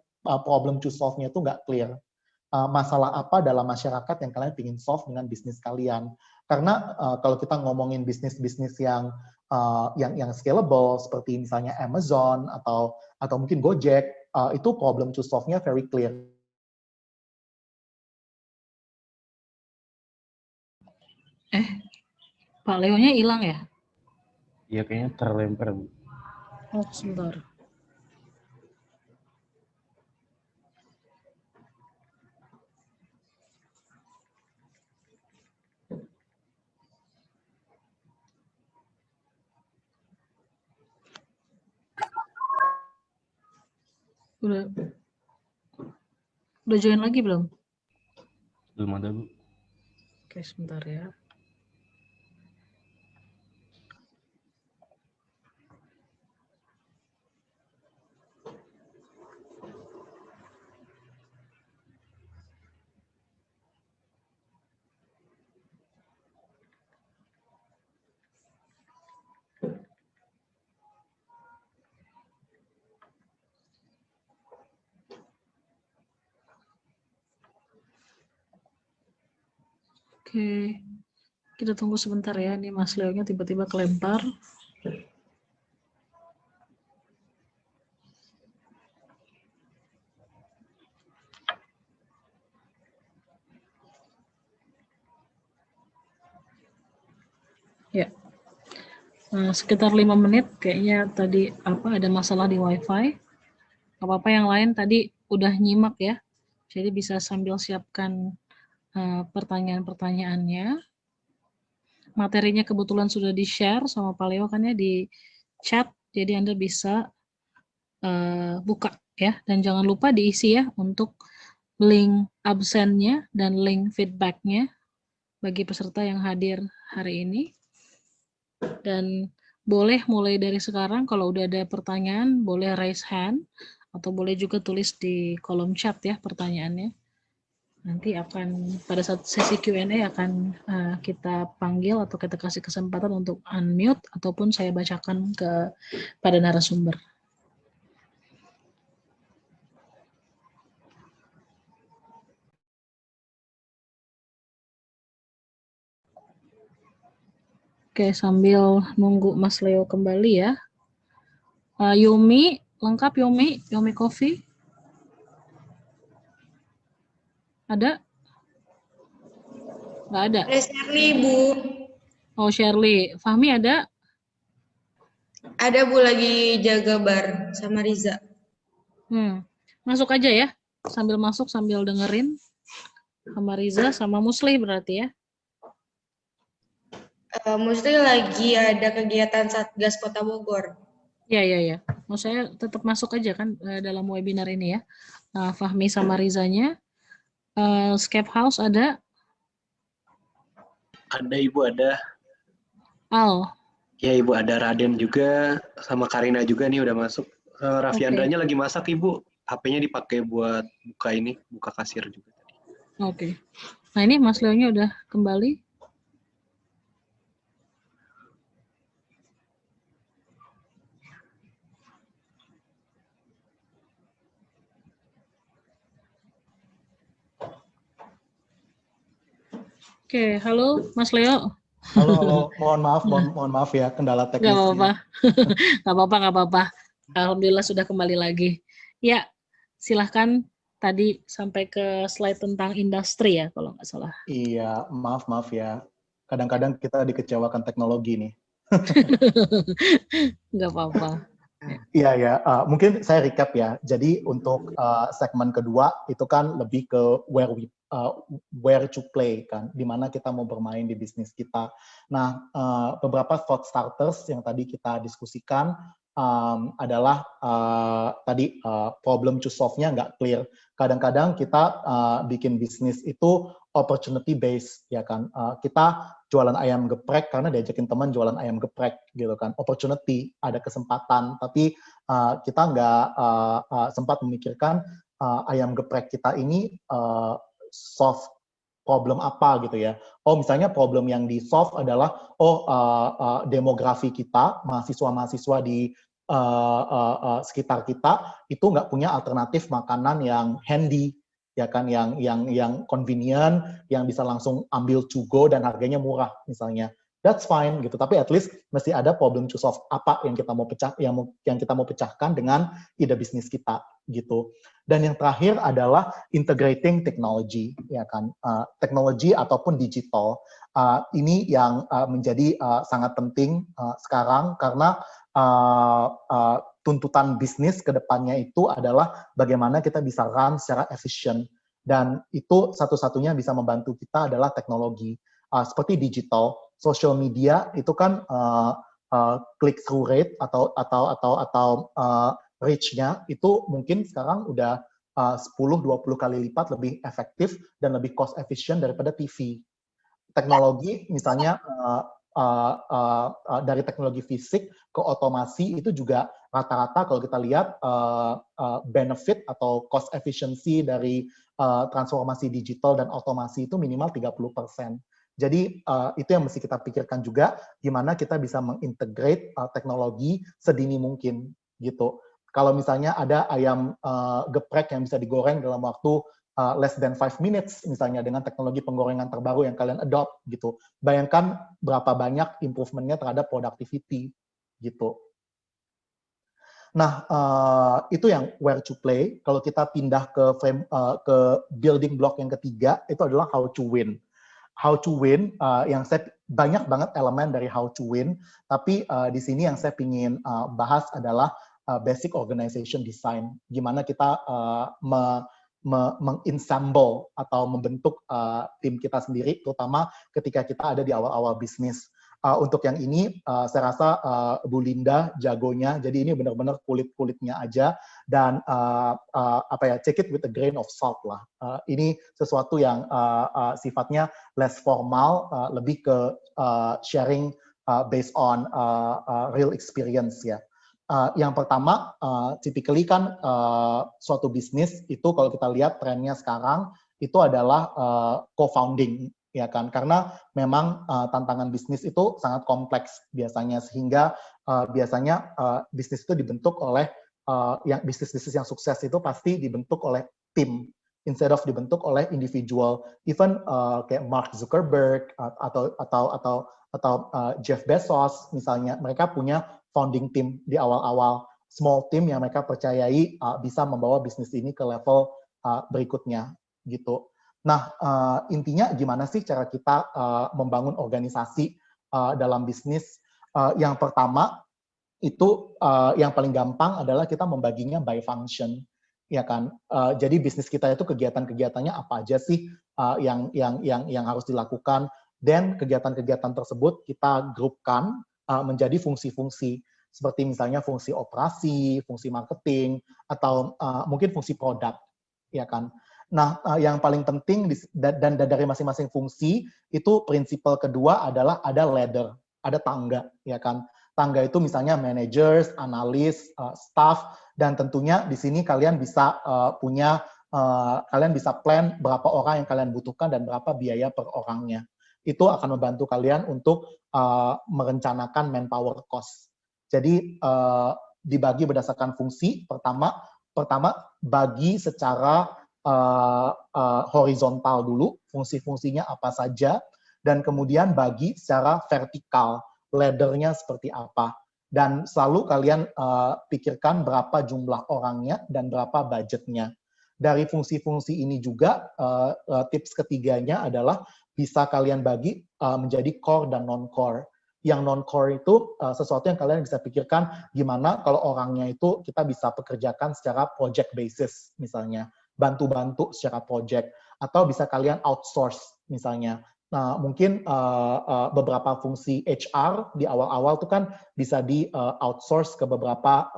problem to solve-nya itu nggak clear. Masalah apa dalam masyarakat yang kalian ingin solve dengan bisnis kalian? Karena kalau kita ngomongin bisnis-bisnis yang scalable seperti misalnya Amazon atau mungkin Gojek, itu problem to solve-nya very clear. Pak Leonya hilang ya? Iya, kayaknya terlempar. Oh, sebentar. Udah join lagi belum? Belum ada, Bu. Oke, sebentar ya. Oke, kita tunggu sebentar ya. Ini Mas Leonya tiba-tiba kelempar. Ya, sekitar 5 menit kayaknya tadi ada masalah di WiFi. Apa-apa yang lain tadi udah nyimak ya. Jadi bisa sambil siapkan pertanyaan-pertanyaannya. Materinya kebetulan sudah di-share sama Pak Leo kan ya di chat, jadi Anda bisa buka ya, dan jangan lupa diisi ya untuk link absennya dan link feedbacknya bagi peserta yang hadir hari ini. Dan boleh mulai dari sekarang kalau udah ada pertanyaan boleh raise hand atau boleh juga tulis di kolom chat ya pertanyaannya. Nanti akan pada saat sesi Q&A akan kita panggil atau kita kasih kesempatan untuk unmute ataupun saya bacakan pada narasumber. Oke, sambil nunggu Mas Leo kembali ya. Yumi, lengkap Yumi? Yumi Coffee? Ada? Nggak ada? Ada Shirley, Bu. Oh, Shirley. Fahmi ada? Ada, Bu, lagi jaga bar sama Riza. Masuk aja ya. Sambil masuk, sambil dengerin. Sama Riza, sama Musli berarti ya? Musli lagi ada kegiatan Satgas Kota Bogor. Ya. Mau saya tetap masuk aja kan dalam webinar ini ya. Fahmi sama Rizanya. Scape House ada? Ada Ibu, ada. Al? Ya Ibu, ada Raden juga, sama Karina juga nih udah masuk. Raffi Andranya lagi masak Ibu, HP-nya dipakai buat buka kasir juga tadi. Oke. Nah ini Mas Leonya udah kembali. Oke, halo Mas Leo. Halo, halo. Mohon maaf ya kendala Nggak teknisnya. apa-apa, nggak apa-apa. Alhamdulillah sudah kembali lagi. Ya, silahkan tadi sampai ke slide tentang industri ya, kalau nggak salah. Iya, maaf ya. Kadang-kadang kita dikecewakan teknologi nih. Nggak apa-apa. Iya ya, mungkin saya recap ya. Jadi untuk segmen kedua itu kan lebih ke where to play kan, di mana kita mau bermain di bisnis kita. Nah, beberapa thought starters yang tadi kita diskusikan adalah tadi problem to solve-nya nggak clear. Kadang-kadang kita bikin bisnis itu opportunity based ya kan. Kita jualan ayam geprek karena diajakin teman jualan ayam geprek gitu kan, opportunity, ada kesempatan, tapi kita nggak sempat memikirkan ayam geprek kita ini solve problem apa gitu ya. Oh misalnya problem yang di solve adalah demografi kita, mahasiswa-mahasiswa di sekitar kita itu nggak punya alternatif makanan yang handy ya kan, yang convenient, yang bisa langsung ambil to go dan harganya murah misalnya. That's fine gitu, tapi at least mesti ada problem to solve apa yang kita mau pecahkan dengan ide bisnis kita gitu. Dan yang terakhir adalah integrating technology ya kan, teknologi ataupun digital. Ini yang menjadi sangat penting sekarang karena tuntutan bisnis ke depannya itu adalah bagaimana kita bisa run secara efisien, dan itu satu-satunya bisa membantu kita adalah teknologi seperti digital, social media itu kan click through rate atau reach-nya itu mungkin sekarang udah 10-20 kali lipat lebih efektif dan lebih cost efficient daripada TV. Teknologi misalnya dari teknologi fisik ke otomasi itu juga rata-rata kalau kita lihat benefit atau cost efficiency dari transformasi digital dan otomasi itu minimal 30%. Jadi itu yang mesti kita pikirkan juga, gimana kita bisa mengintegrate teknologi sedini mungkin gitu. Kalau misalnya ada ayam geprek yang bisa digoreng dalam waktu less than 5 minutes misalnya dengan teknologi penggorengan terbaru yang kalian adopt gitu. Bayangkan berapa banyak improvementnya terhadap productivity gitu. Nah, itu yang where to play. Kalau kita pindah ke building block yang ketiga, itu adalah how to win. How to win, yang saya banyak banget elemen dari how to win, tapi di sini yang saya ingin bahas adalah basic organization design. Gimana kita mengensemble atau membentuk tim kita sendiri, terutama ketika kita ada di awal-awal bisnis. Untuk yang ini, saya rasa Bu Linda jagonya, jadi ini benar-benar kulit-kulitnya aja, dan take it with a grain of salt lah. Ini sesuatu yang sifatnya less formal, lebih ke sharing based on real experience ya. Yang pertama, typically kan suatu bisnis itu kalau kita lihat trennya sekarang itu adalah co-founding ya kan, karena memang tantangan bisnis itu sangat kompleks biasanya, sehingga biasanya bisnis itu dibentuk oleh yang bisnis-bisnis yang sukses itu pasti dibentuk oleh tim instead of dibentuk oleh individual. Even kayak Mark Zuckerberg atau Jeff Bezos misalnya, mereka punya founding team di awal-awal, small team yang mereka percayai bisa membawa bisnis ini ke level berikutnya gitu. Nah, intinya gimana sih cara kita membangun organisasi dalam bisnis? Yang pertama itu yang paling gampang adalah kita membaginya by function, ya kan? Jadi bisnis kita itu kegiatan-kegiatannya apa aja sih yang harus dilakukan, dan kegiatan-kegiatan tersebut kita grupkan menjadi fungsi-fungsi, seperti misalnya fungsi operasi, fungsi marketing, atau mungkin fungsi produk, ya kan? Nah, yang paling penting dan dari masing-masing fungsi itu prinsipal kedua adalah ada ladder, ada tangga, ya kan? Tangga itu misalnya managers, analis, staff, dan tentunya di sini kalian bisa kalian bisa plan berapa orang yang kalian butuhkan dan berapa biaya per orangnya. Itu akan membantu kalian untuk merencanakan manpower cost. Jadi dibagi berdasarkan fungsi. Pertama bagi secara horizontal dulu, fungsi-fungsinya apa saja, dan kemudian bagi secara vertikal, ladder-nya seperti apa. Dan selalu kalian pikirkan berapa jumlah orangnya dan berapa budgetnya. Dari fungsi-fungsi ini juga, tips ketiganya adalah bisa kalian bagi menjadi core dan non-core. Yang non-core itu sesuatu yang kalian bisa pikirkan gimana kalau orangnya itu kita bisa pekerjakan secara project basis misalnya, bantu-bantu secara project, atau bisa kalian outsource misalnya. Nah, mungkin beberapa fungsi HR di awal-awal itu kan bisa di outsource ke beberapa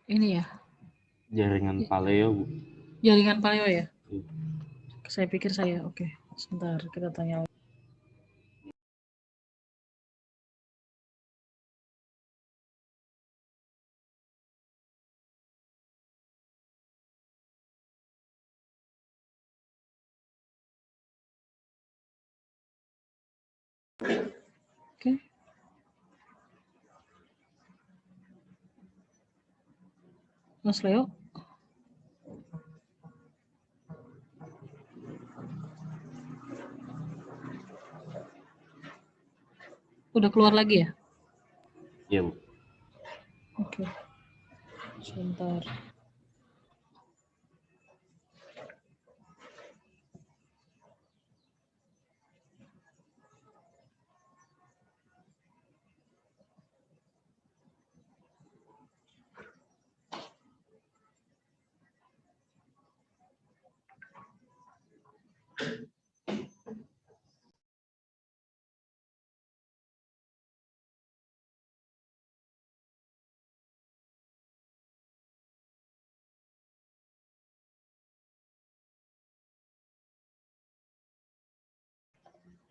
Ini ya, Jaringan paleo, Bu. jaringan paleo ya? Iya. Saya pikir saya, oke. Sebentar, kita tanya lagi. Oke. Mas Leo? Udah keluar lagi ya? Iya, Bu. Oke. Sebentar.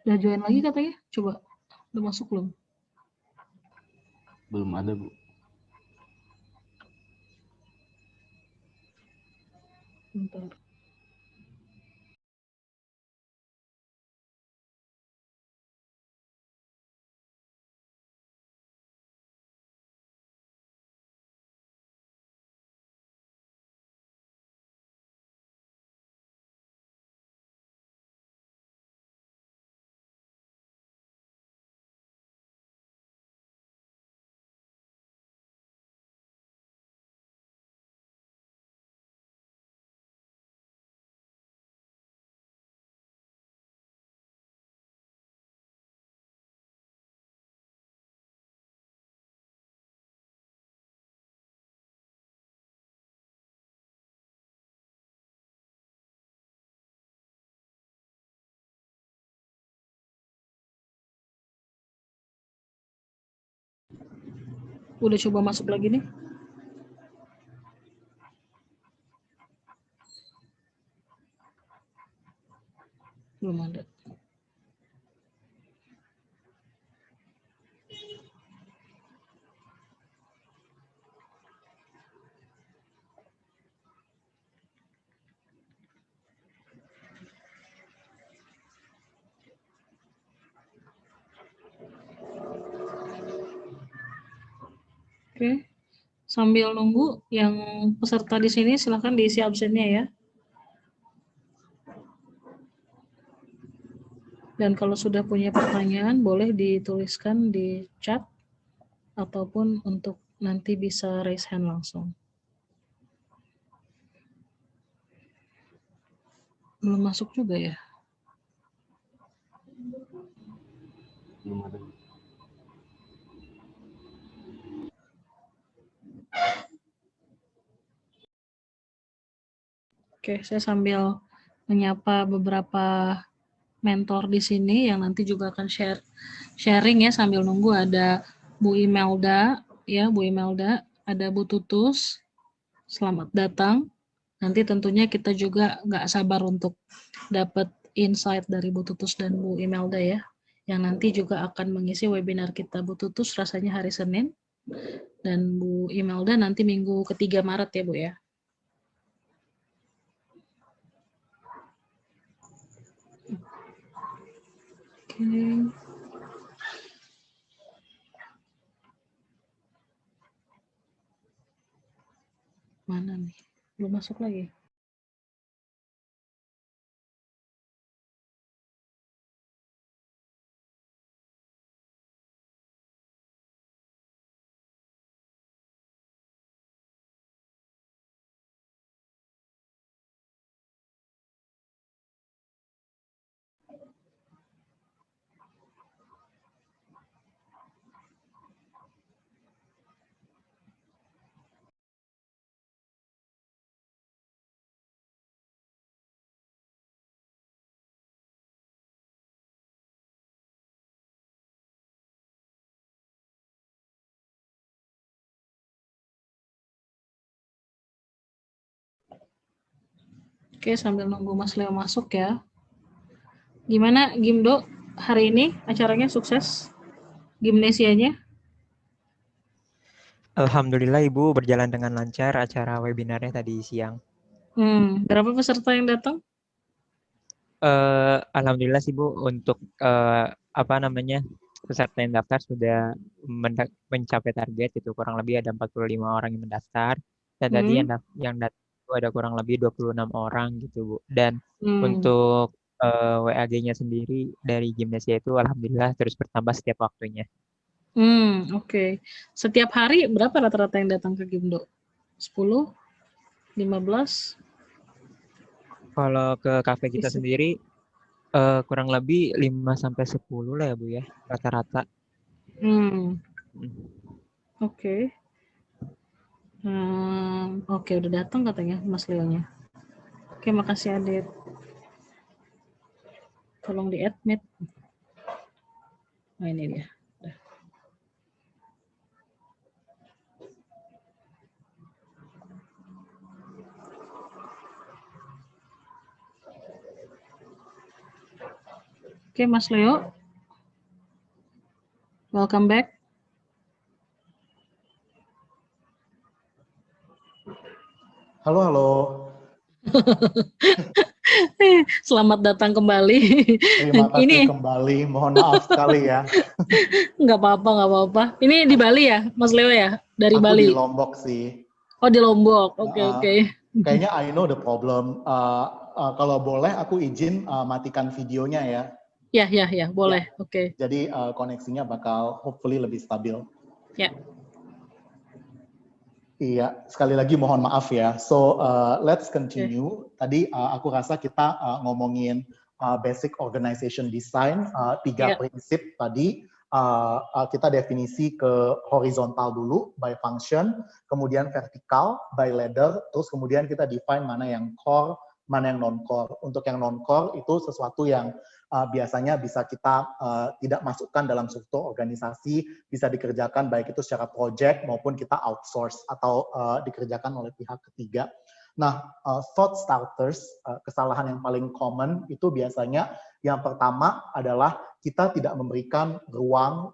Udah join lagi katanya? Coba. Udah masuk belum? Belum ada, Bu. Bentar. Udah coba masuk lagi nih? Belum ada. Oke. Sambil nunggu yang peserta di sini silahkan diisi absennya ya. Dan kalau sudah punya pertanyaan boleh dituliskan di chat ataupun untuk nanti bisa raise hand langsung. Belum masuk juga ya? Belum ada, Bu. Oke, saya sambil menyapa beberapa mentor di sini yang nanti juga akan sharing ya sambil nunggu. Ada Bu Imelda, ya Bu Imelda, ada Bu Tutus, selamat datang. Nanti tentunya kita juga nggak sabar untuk dapat insight dari Bu Tutus dan Bu Imelda ya, yang nanti juga akan mengisi webinar kita. Bu Tutus rasanya hari Senin, dan Bu Imelda nanti minggu ketiga Maret ya Bu ya. Oke. Mana nih? Belum masuk lagi. Oke, sambil nunggu Mas Leo masuk ya. Gimana Gimdo hari ini acaranya sukses? Gimnesianya? Alhamdulillah Ibu berjalan dengan lancar acara webinarnya tadi siang. Berapa peserta yang datang? Alhamdulillah sih Bu untuk peserta yang daftar sudah mencapai target itu kurang lebih ada 45 orang yang mendaftar dan tadi yang datang itu ada kurang lebih 26 orang gitu Bu. Dan untuk WAG-nya sendiri dari Gimnesia itu alhamdulillah terus bertambah setiap waktunya. Oke. Setiap hari berapa rata-rata yang datang ke Gimdo? 10? 15? Kalau ke kafe kita sendiri kurang lebih 5-10 lah ya Bu ya, rata-rata. Oke. Oke, udah datang katanya Mas Leonya. Oke, makasih Adit. Tolong di-admit. Nah, ini dia. Oke, Mas Leo. Welcome back. Halo, halo. Selamat datang kembali. Terima kasih kembali. Mohon maaf sekali ya. Nggak apa-apa. Ini di Bali ya, Mas Leo ya? Dari Aku Bali? Di Lombok sih. Oh, di Lombok. Oke. Kayaknya I know the problem. Kalau boleh aku izin matikan videonya ya. Ya, boleh. Oke. Jadi koneksinya bakal hopefully lebih stabil. Ya. Iya, sekali lagi mohon maaf ya. So, let's continue. Tadi aku rasa kita ngomongin basic organization design, 3 prinsip tadi. Kita definisi ke horizontal dulu, by function, kemudian vertikal, by ladder, terus kemudian kita define mana yang core, mana yang non-core. Untuk yang non-core itu sesuatu yang biasanya bisa kita tidak masukkan dalam struktur organisasi, bisa dikerjakan baik itu secara project maupun kita outsource atau dikerjakan oleh pihak ketiga. Nah, thought starters, kesalahan yang paling common itu biasanya yang pertama adalah kita tidak memberikan ruang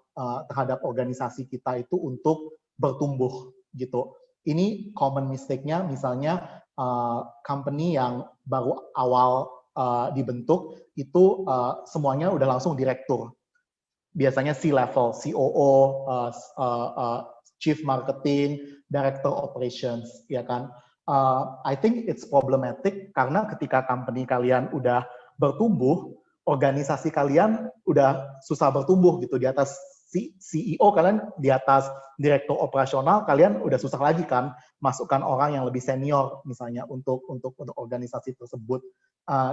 terhadap organisasi kita itu untuk bertumbuh gitu. Ini common mistake-nya, misalnya company yang baru awal dibentuk itu semuanya udah langsung direktur. Biasanya C-level, COO, Chief Marketing, Director Operations, ya kan. I think it's problematic karena ketika company kalian udah bertumbuh, organisasi kalian udah susah bertumbuh gitu. Di atas CEO kalian, di atas direktur operasional kalian udah susah lagi kan masukkan orang yang lebih senior misalnya untuk organisasi tersebut.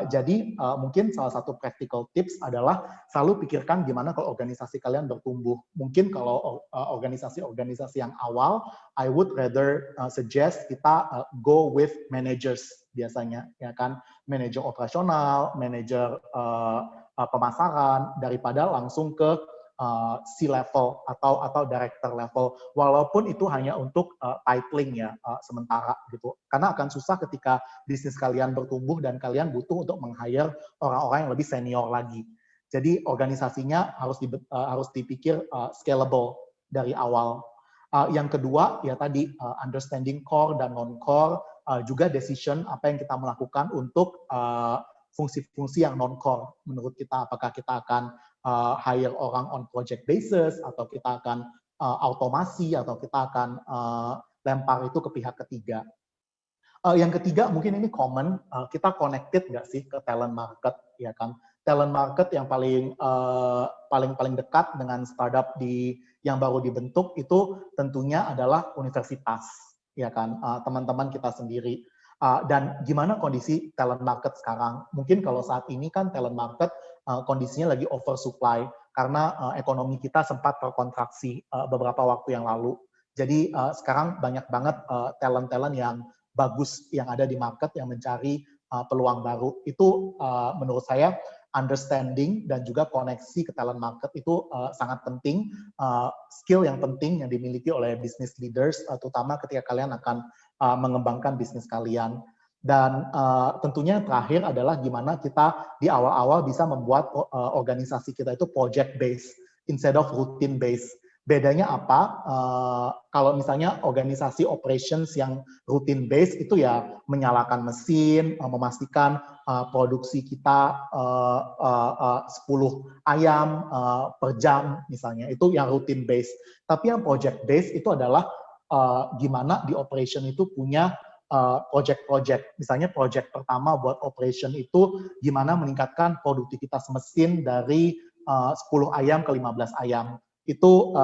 Jadi mungkin salah satu practical tips adalah selalu pikirkan gimana kalau organisasi kalian bertumbuh. Mungkin kalau organisasi-organisasi yang awal, I would rather suggest kita go with managers biasanya, ya kan, manajer operasional, manajer pemasaran, daripada langsung ke C-level atau director level, walaupun itu hanya untuk titling ya sementara gitu. Karena akan susah ketika bisnis kalian bertumbuh dan kalian butuh untuk meng-hire orang-orang yang lebih senior lagi. Jadi organisasinya harus dipikir scalable dari awal. Yang kedua ya tadi understanding core dan non-core, juga decision apa yang kita melakukan untuk fungsi-fungsi yang non-core. Menurut kita apakah kita akan hire orang on project basis, atau kita akan automasi, atau kita akan lempar itu ke pihak ketiga. Yang ketiga mungkin ini common, kita connected nggak sih ke talent market, ya kan? Talent market yang paling dekat dengan startup yang baru dibentuk itu tentunya adalah universitas, ya kan? Teman-teman kita sendiri. Dan gimana kondisi talent market sekarang? Mungkin kalau saat ini kan talent market kondisinya lagi oversupply karena ekonomi kita sempat terkontraksi beberapa waktu yang lalu. Jadi sekarang banyak banget talent-talent yang bagus yang ada di market yang mencari peluang baru. Itu menurut saya understanding dan juga koneksi ke talent market itu sangat penting, skill yang penting yang dimiliki oleh business leaders, terutama ketika kalian akan mengembangkan bisnis kalian. Dan tentunya terakhir adalah gimana kita di awal-awal bisa membuat organisasi kita itu project based instead of routine based. Bedanya apa? Kalau misalnya organisasi operations yang routine base itu ya menyalakan mesin, memastikan produksi kita 10 ayam per jam misalnya, itu yang routine base. Tapi yang project base itu adalah gimana di operation itu punya project-project. Misalnya project pertama buat operation itu gimana meningkatkan produktivitas mesin dari 10 ayam ke 15 ayam. Itu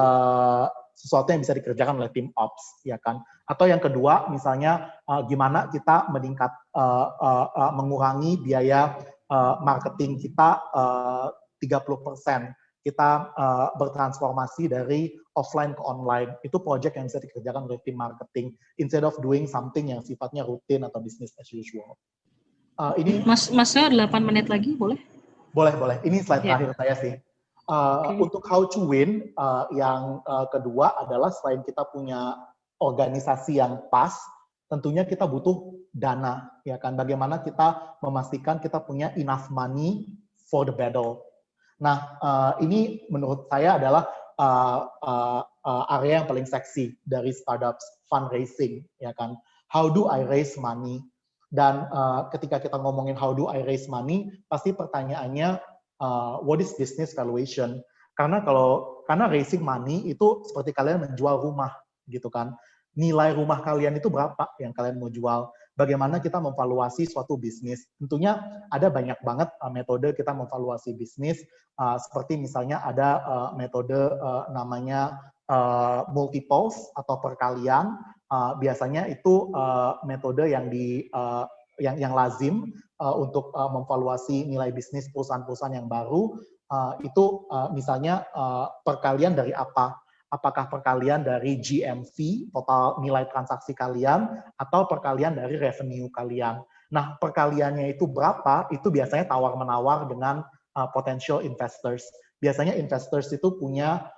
sesuatu yang bisa dikerjakan oleh tim ops, ya kan? Atau yang kedua, misalnya gimana kita mengurangi biaya marketing kita 30%. Kita bertransformasi dari offline ke online. Itu project yang bisa dikerjakan oleh tim marketing instead of doing something yang sifatnya rutin atau business as usual. Ini Mas-Masnya 8 menit lagi, boleh? Boleh. Ini slide terakhir saya sih. Untuk how to win, yang kedua adalah selain kita punya organisasi yang pas, tentunya kita butuh dana, ya kan? Bagaimana kita memastikan kita punya enough money for the battle. Nah, ini menurut saya adalah area yang paling seksi dari startups fundraising, ya kan? How do I raise money? Dan ketika kita ngomongin how do I raise money, pasti pertanyaannya what is business valuation? Karena raising money itu seperti kalian menjual rumah, gitu kan? Nilai rumah kalian itu berapa yang kalian mau jual? Bagaimana kita memvaluasi suatu bisnis? Tentunya ada banyak banget metode kita memvaluasi bisnis, seperti misalnya ada metode namanya multiples atau perkalian. Biasanya itu metode yang lazim untuk memvaluasi nilai bisnis perusahaan-perusahaan yang baru. Itu misalnya perkalian dari apa? Apakah perkalian dari GMV, total nilai transaksi kalian, atau perkalian dari revenue kalian. Nah, perkaliannya itu berapa, itu biasanya tawar-menawar dengan potential investors. Biasanya investors itu punya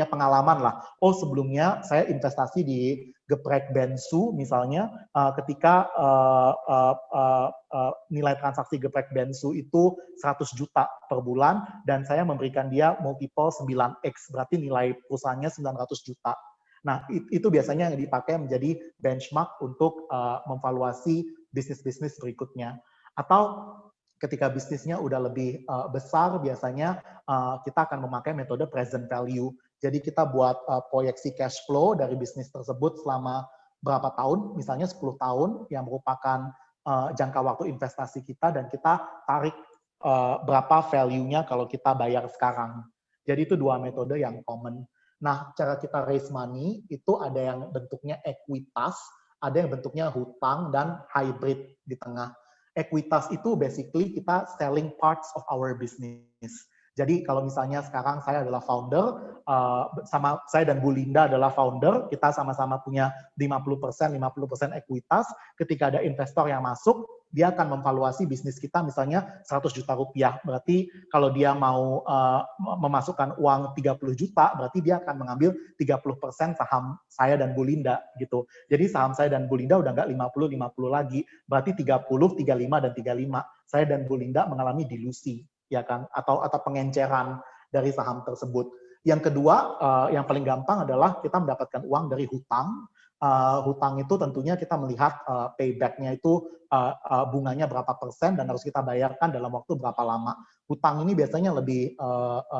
pengalaman lah. Oh, sebelumnya saya investasi di geprek Bensu misalnya, ketika nilai transaksi geprek Bensu itu 100 juta per bulan dan saya memberikan dia multiple 9x, berarti nilai perusahaannya 900 juta. Nah, itu biasanya yang dipakai menjadi benchmark untuk memvaluasi bisnis-bisnis berikutnya. Atau ketika bisnisnya udah lebih besar, biasanya kita akan memakai metode present value. Jadi kita buat proyeksi cash flow dari bisnis tersebut selama berapa tahun, misalnya 10 tahun, yang merupakan jangka waktu investasi kita, dan kita tarik berapa value-nya kalau kita bayar sekarang. Jadi itu dua metode yang common. Nah, cara kita raise money itu ada yang bentuknya ekuitas, ada yang bentuknya hutang, dan hybrid di tengah. Ekuitas itu basically kita selling parts of our business. Jadi kalau misalnya sekarang saya adalah founder, sama saya dan Bu Linda adalah founder, kita sama-sama punya 50% ekuitas. Ketika ada investor yang masuk, dia akan memvaluasi bisnis kita misalnya 100 juta rupiah. Berarti kalau dia mau memasukkan uang 30 juta, berarti dia akan mengambil 30% saham saya dan Bu Linda gitu. Jadi saham saya dan Bu Linda udah nggak 50-50 lagi, berarti 30, 35, dan 35. Saya dan Bu Linda mengalami dilusi, ya kan, atau pengenceran dari saham tersebut. Yang kedua, yang paling gampang adalah kita mendapatkan uang dari hutang. Hutang itu tentunya kita melihat payback-nya itu bunganya berapa persen dan harus kita bayarkan dalam waktu berapa lama. Hutang ini biasanya lebih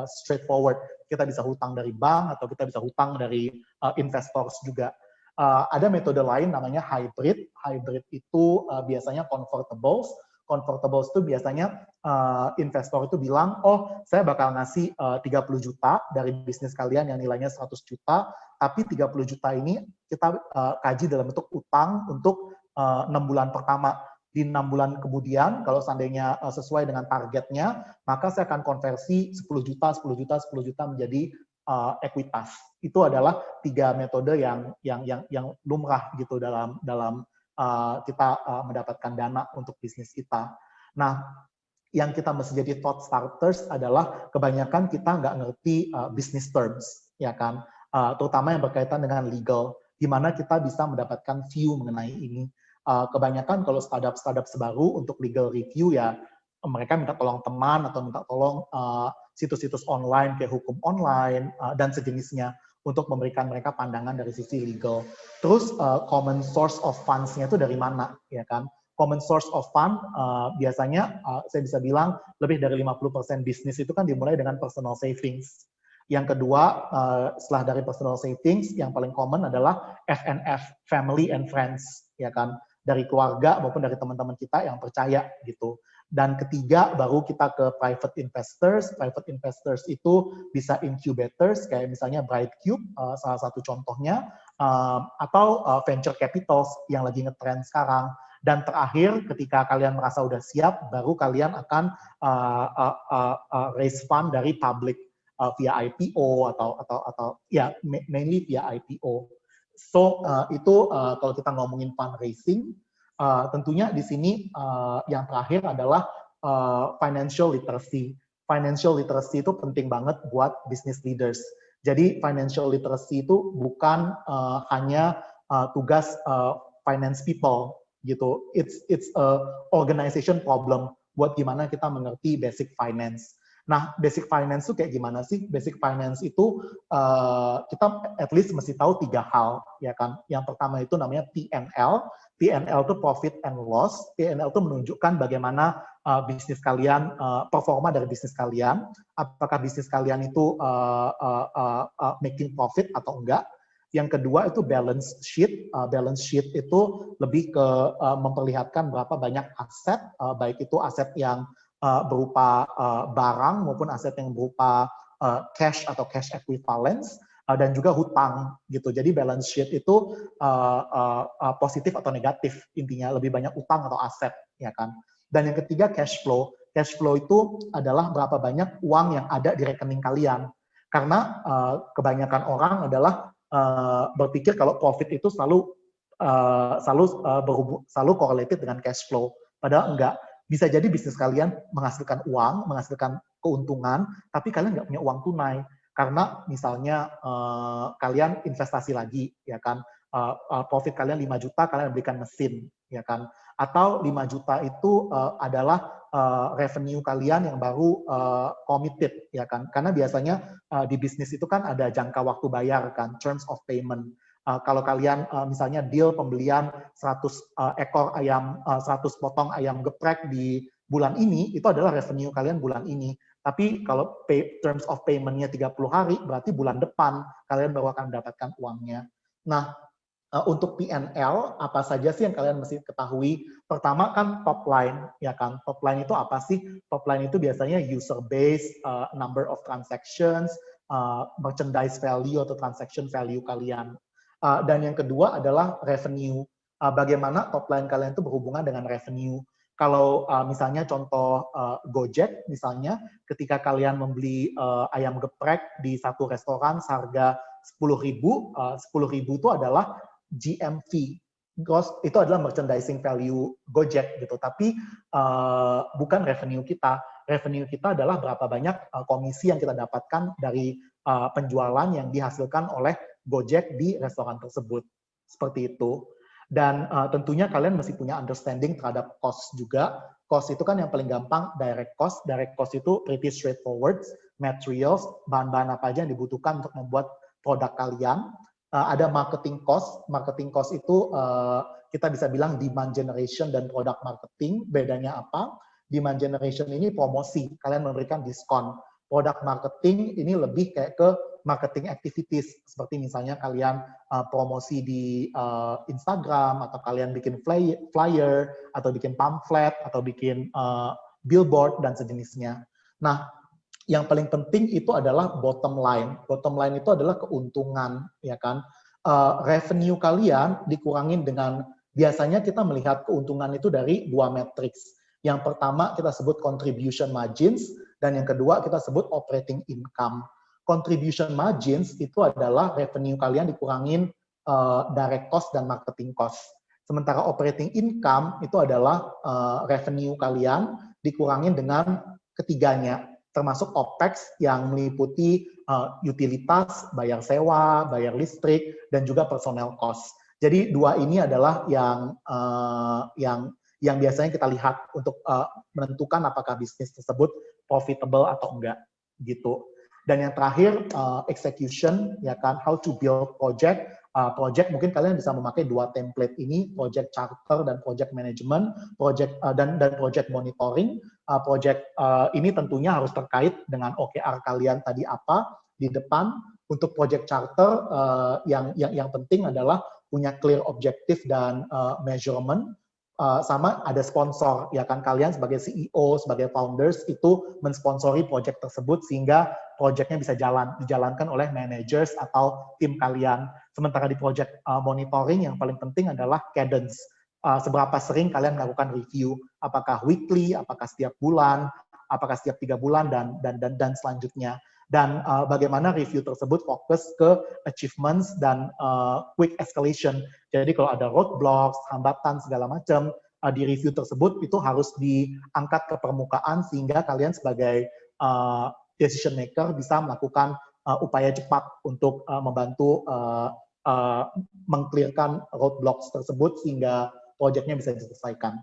straightforward. Kita bisa hutang dari bank atau kita bisa hutang dari investors juga. Ada metode lain namanya hybrid. Hybrid itu biasanya convertibles. Convertibles itu biasanya investor itu bilang, oh saya bakal ngasih 30 juta dari bisnis kalian yang nilainya 100 juta, tapi 30 juta ini kita kaji dalam bentuk utang untuk 6 bulan pertama. Di 6 bulan kemudian, kalau seandainya sesuai dengan targetnya, maka saya akan konversi 10 juta, 10 juta, 10 juta menjadi ekuitas. Itu adalah 3 metode yang lumrah gitu dalam kita mendapatkan dana untuk bisnis kita. Nah, yang kita mesti jadi thought starters adalah kebanyakan kita nggak ngerti business terms, ya kan? Terutama yang berkaitan dengan legal, di mana kita bisa mendapatkan view mengenai ini. Kebanyakan kalau startup sebaru untuk legal review ya mereka minta tolong teman atau minta tolong situs-situs online kayak hukum online dan sejenisnya untuk memberikan mereka pandangan dari sisi legal. Terus common source of funds-nya itu dari mana, ya kan? Common source of fund biasanya saya bisa bilang lebih dari 50% bisnis itu kan dimulai dengan personal savings. Yang kedua, setelah dari personal savings, yang paling common adalah FNF, family and friends, ya kan? Dari keluarga maupun dari teman-teman kita yang percaya gitu. Dan ketiga, baru kita ke private investors. Private investors itu bisa incubators, kayak misalnya Brightcube, salah satu contohnya, atau venture capitals yang lagi ngetrend sekarang. Dan terakhir, ketika kalian merasa udah siap, baru kalian akan raise fund dari public via IPO atau ya mainly via IPO. So itu kalau kita ngomongin fundraising, tentunya di sini yang terakhir adalah financial literacy. Financial literacy itu penting banget buat business leaders. Jadi financial literacy itu bukan hanya tugas finance people gitu. It's a organization problem buat gimana kita mengerti basic finance. Nah, basic finance itu kayak gimana sih? Basic finance itu kita at least mesti tahu 3 hal, ya kan? Yang pertama itu namanya P&L. P&L itu profit and loss. P&L itu menunjukkan bagaimana bisnis kalian, performa dari bisnis kalian. Apakah bisnis kalian itu making profit atau enggak? Yang kedua itu balance sheet. Balance sheet itu lebih ke memperlihatkan berapa banyak aset, baik itu aset yang berupa barang maupun aset yang berupa cash atau cash equivalents dan juga hutang gitu. Jadi balance sheet itu positif atau negatif intinya, lebih banyak utang atau aset, ya kan. Dan yang ketiga cash flow. Cash flow itu adalah berapa banyak uang yang ada di rekening kalian. Karena kebanyakan orang adalah berpikir kalau profit itu selalu correlated dengan cash flow. Padahal enggak. Bisa jadi bisnis kalian menghasilkan uang, menghasilkan keuntungan, tapi kalian nggak punya uang tunai. Karena misalnya kalian investasi lagi, ya kan, profit kalian 5 juta, kalian belikan mesin, ya kan. Atau 5 juta itu adalah revenue kalian yang baru committed, ya kan. Karena biasanya di bisnis itu kan ada jangka waktu bayar kan, terms of payment. Kalau kalian misalnya deal pembelian 100 ekor ayam, 100 potong ayam geprek di bulan ini, itu adalah revenue kalian bulan ini. Tapi kalau terms of payment-nya 30 hari, berarti bulan depan kalian baru akan mendapatkan uangnya. Nah, untuk P&L, apa saja sih yang kalian mesti ketahui? Pertama kan top line, ya kan? Top line itu apa sih? Top line itu biasanya user base, number of transactions, merchandise value atau transaction value kalian. Dan yang kedua adalah revenue. Bagaimana top line kalian itu berhubungan dengan revenue. Kalau misalnya contoh Gojek, misalnya ketika kalian membeli ayam geprek di satu restoran seharga 10.000, 10.000 itu adalah GMV. Gross itu adalah merchandising value Gojek gitu. Tapi bukan revenue kita. Revenue kita adalah berapa banyak komisi yang kita dapatkan dari penjualan yang dihasilkan oleh Gojek di restoran tersebut. Seperti itu. Dan tentunya kalian mesti punya understanding terhadap cost juga. Cost itu kan yang paling gampang direct cost. Direct cost itu pretty straightforward. Materials, bahan-bahan apa aja yang dibutuhkan untuk membuat produk kalian. Ada marketing cost. Marketing cost itu kita bisa bilang demand generation dan product marketing. Bedanya apa? Demand generation ini promosi. Kalian memberikan diskon. product marketing ini lebih kayak ke marketing activities, seperti misalnya kalian promosi di Instagram, atau kalian bikin flyer, atau bikin pamflet, atau bikin billboard, dan sejenisnya. Nah, yang paling penting itu adalah bottom line. Bottom line itu adalah keuntungan, ya kan? Revenue kalian dikurangin dengan, biasanya kita melihat keuntungan itu dari 2 matriks. Yang pertama kita sebut contribution margins, dan yang kedua kita sebut operating income. Contribution margins itu adalah revenue kalian dikurangin direct cost dan marketing cost. Sementara operating income itu adalah revenue kalian dikurangin dengan ketiganya, termasuk OPEX yang meliputi utilitas, bayar sewa, bayar listrik, dan juga personnel cost. Jadi 2 ini adalah yang biasanya kita lihat untuk menentukan apakah bisnis tersebut profitable atau enggak, gitu. Dan yang terakhir, execution, ya kan, how to build project. Project mungkin kalian bisa memakai 2 template ini, project charter dan project management, dan project monitoring. Project ini tentunya harus terkait dengan OKR kalian tadi apa di depan. Untuk project charter, yang penting adalah punya clear objective dan measurement. Sama ada sponsor, ya kan, kalian sebagai CEO, sebagai founders itu mensponsori project tersebut sehingga projectnya bisa dijalankan oleh managers atau tim kalian. Sementara di project monitoring yang paling penting adalah cadence. Seberapa sering kalian melakukan review, apakah weekly, apakah setiap bulan, apakah setiap 3 bulan, dan selanjutnya. Dan bagaimana review tersebut fokus ke achievements dan quick escalation. Jadi kalau ada roadblocks, hambatan, segala macam, di review tersebut itu harus diangkat ke permukaan sehingga kalian sebagai decision maker bisa melakukan upaya cepat untuk membantu meng-clearkan roadblocks tersebut sehingga proyeknya bisa diselesaikan.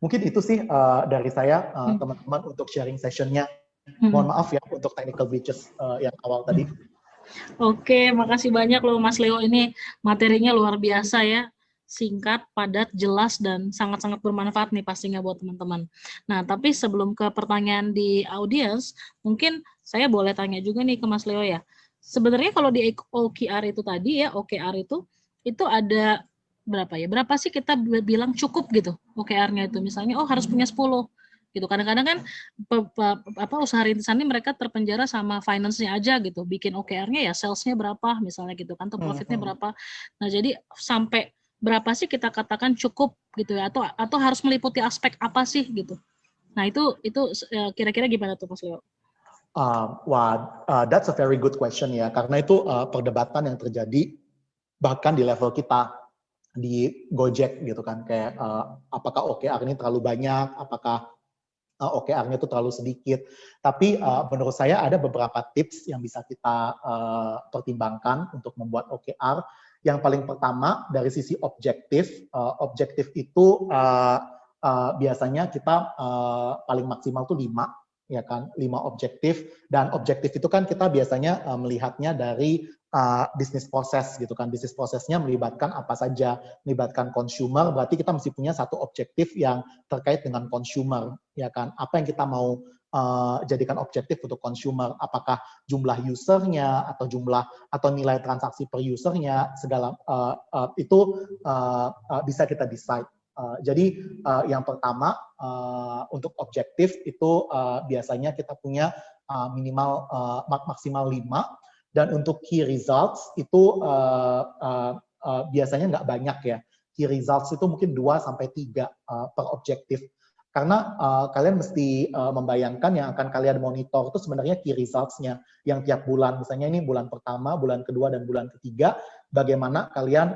Mungkin itu sih dari saya, teman-teman, untuk sharing sessionnya. Mohon maaf ya untuk technical glitches yang awal tadi. Oke, makasih banyak loh Mas Leo, ini materinya luar biasa ya. Singkat, padat, jelas, dan sangat-sangat bermanfaat nih pastinya buat teman-teman. Nah, tapi sebelum ke pertanyaan di audiens, mungkin saya boleh tanya juga nih ke Mas Leo ya. Sebenarnya kalau di OKR itu tadi ya, OKR itu ada berapa ya? Berapa sih kita bilang cukup gitu OKR-nya itu? Misalnya, oh harus punya 10 gitu. Kadang-kadang kan usaha rintisan ini mereka terpenjara sama finance-nya aja gitu. Bikin OKR-nya ya sales-nya berapa misalnya gitu kan, atau profit-nya berapa. Nah, jadi sampai berapa sih kita katakan cukup gitu ya, atau harus meliputi aspek apa sih gitu. Nah, itu kira-kira gimana tuh Mas Leo? That's a very good question ya, karena itu perdebatan yang terjadi bahkan di level kita di Gojek gitu kan, kayak apakah OKR ini terlalu banyak, apakah OKR-nya itu terlalu sedikit. Tapi menurut saya ada beberapa tips yang bisa kita pertimbangkan untuk membuat OKR. Yang paling pertama dari sisi objektif, objektif itu biasanya kita paling maksimal tuh 5, ya kan, 5 objektif. Dan objektif itu kan kita biasanya melihatnya dari bisnis proses gitu kan. Bisnis prosesnya melibatkan apa saja, melibatkan consumer, berarti kita mesti punya satu objektif yang terkait dengan consumer, ya kan. Apa yang kita mau jadikan objektif untuk consumer, apakah jumlah usernya atau nilai transaksi per usernya, segala itu bisa kita decide. Jadi yang pertama untuk objektif itu biasanya kita punya minimal maksimal 5. Dan untuk key results itu biasanya nggak banyak ya. Key results itu mungkin 2-3 per objektif. Karena kalian mesti membayangkan yang akan kalian monitor itu sebenarnya key results-nya. Yang tiap bulan, misalnya ini bulan pertama, bulan kedua, dan bulan ketiga, bagaimana kalian,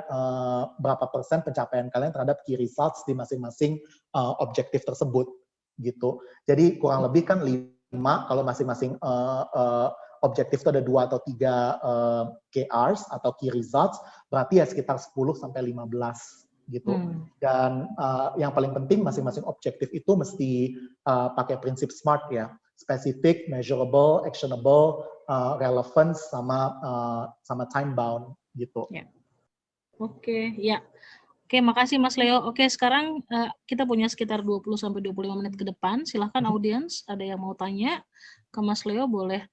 berapa persen pencapaian kalian terhadap key results di masing-masing objektif tersebut. Gitu. Jadi kurang lebih kan 5 kalau masing-masing objektif itu ada 2 atau 3 KRs atau key results, berarti ya sekitar 10-15 gitu. Dan yang paling penting masing-masing objektif itu mesti pakai prinsip SMART ya, specific, measurable, actionable, relevant, sama time bound gitu. Ya. Oke, ya. Oke, makasih Mas Leo. Oke, sekarang kita punya sekitar 20-25 menit ke depan. Silahkan audiens, ada yang mau tanya ke Mas Leo, boleh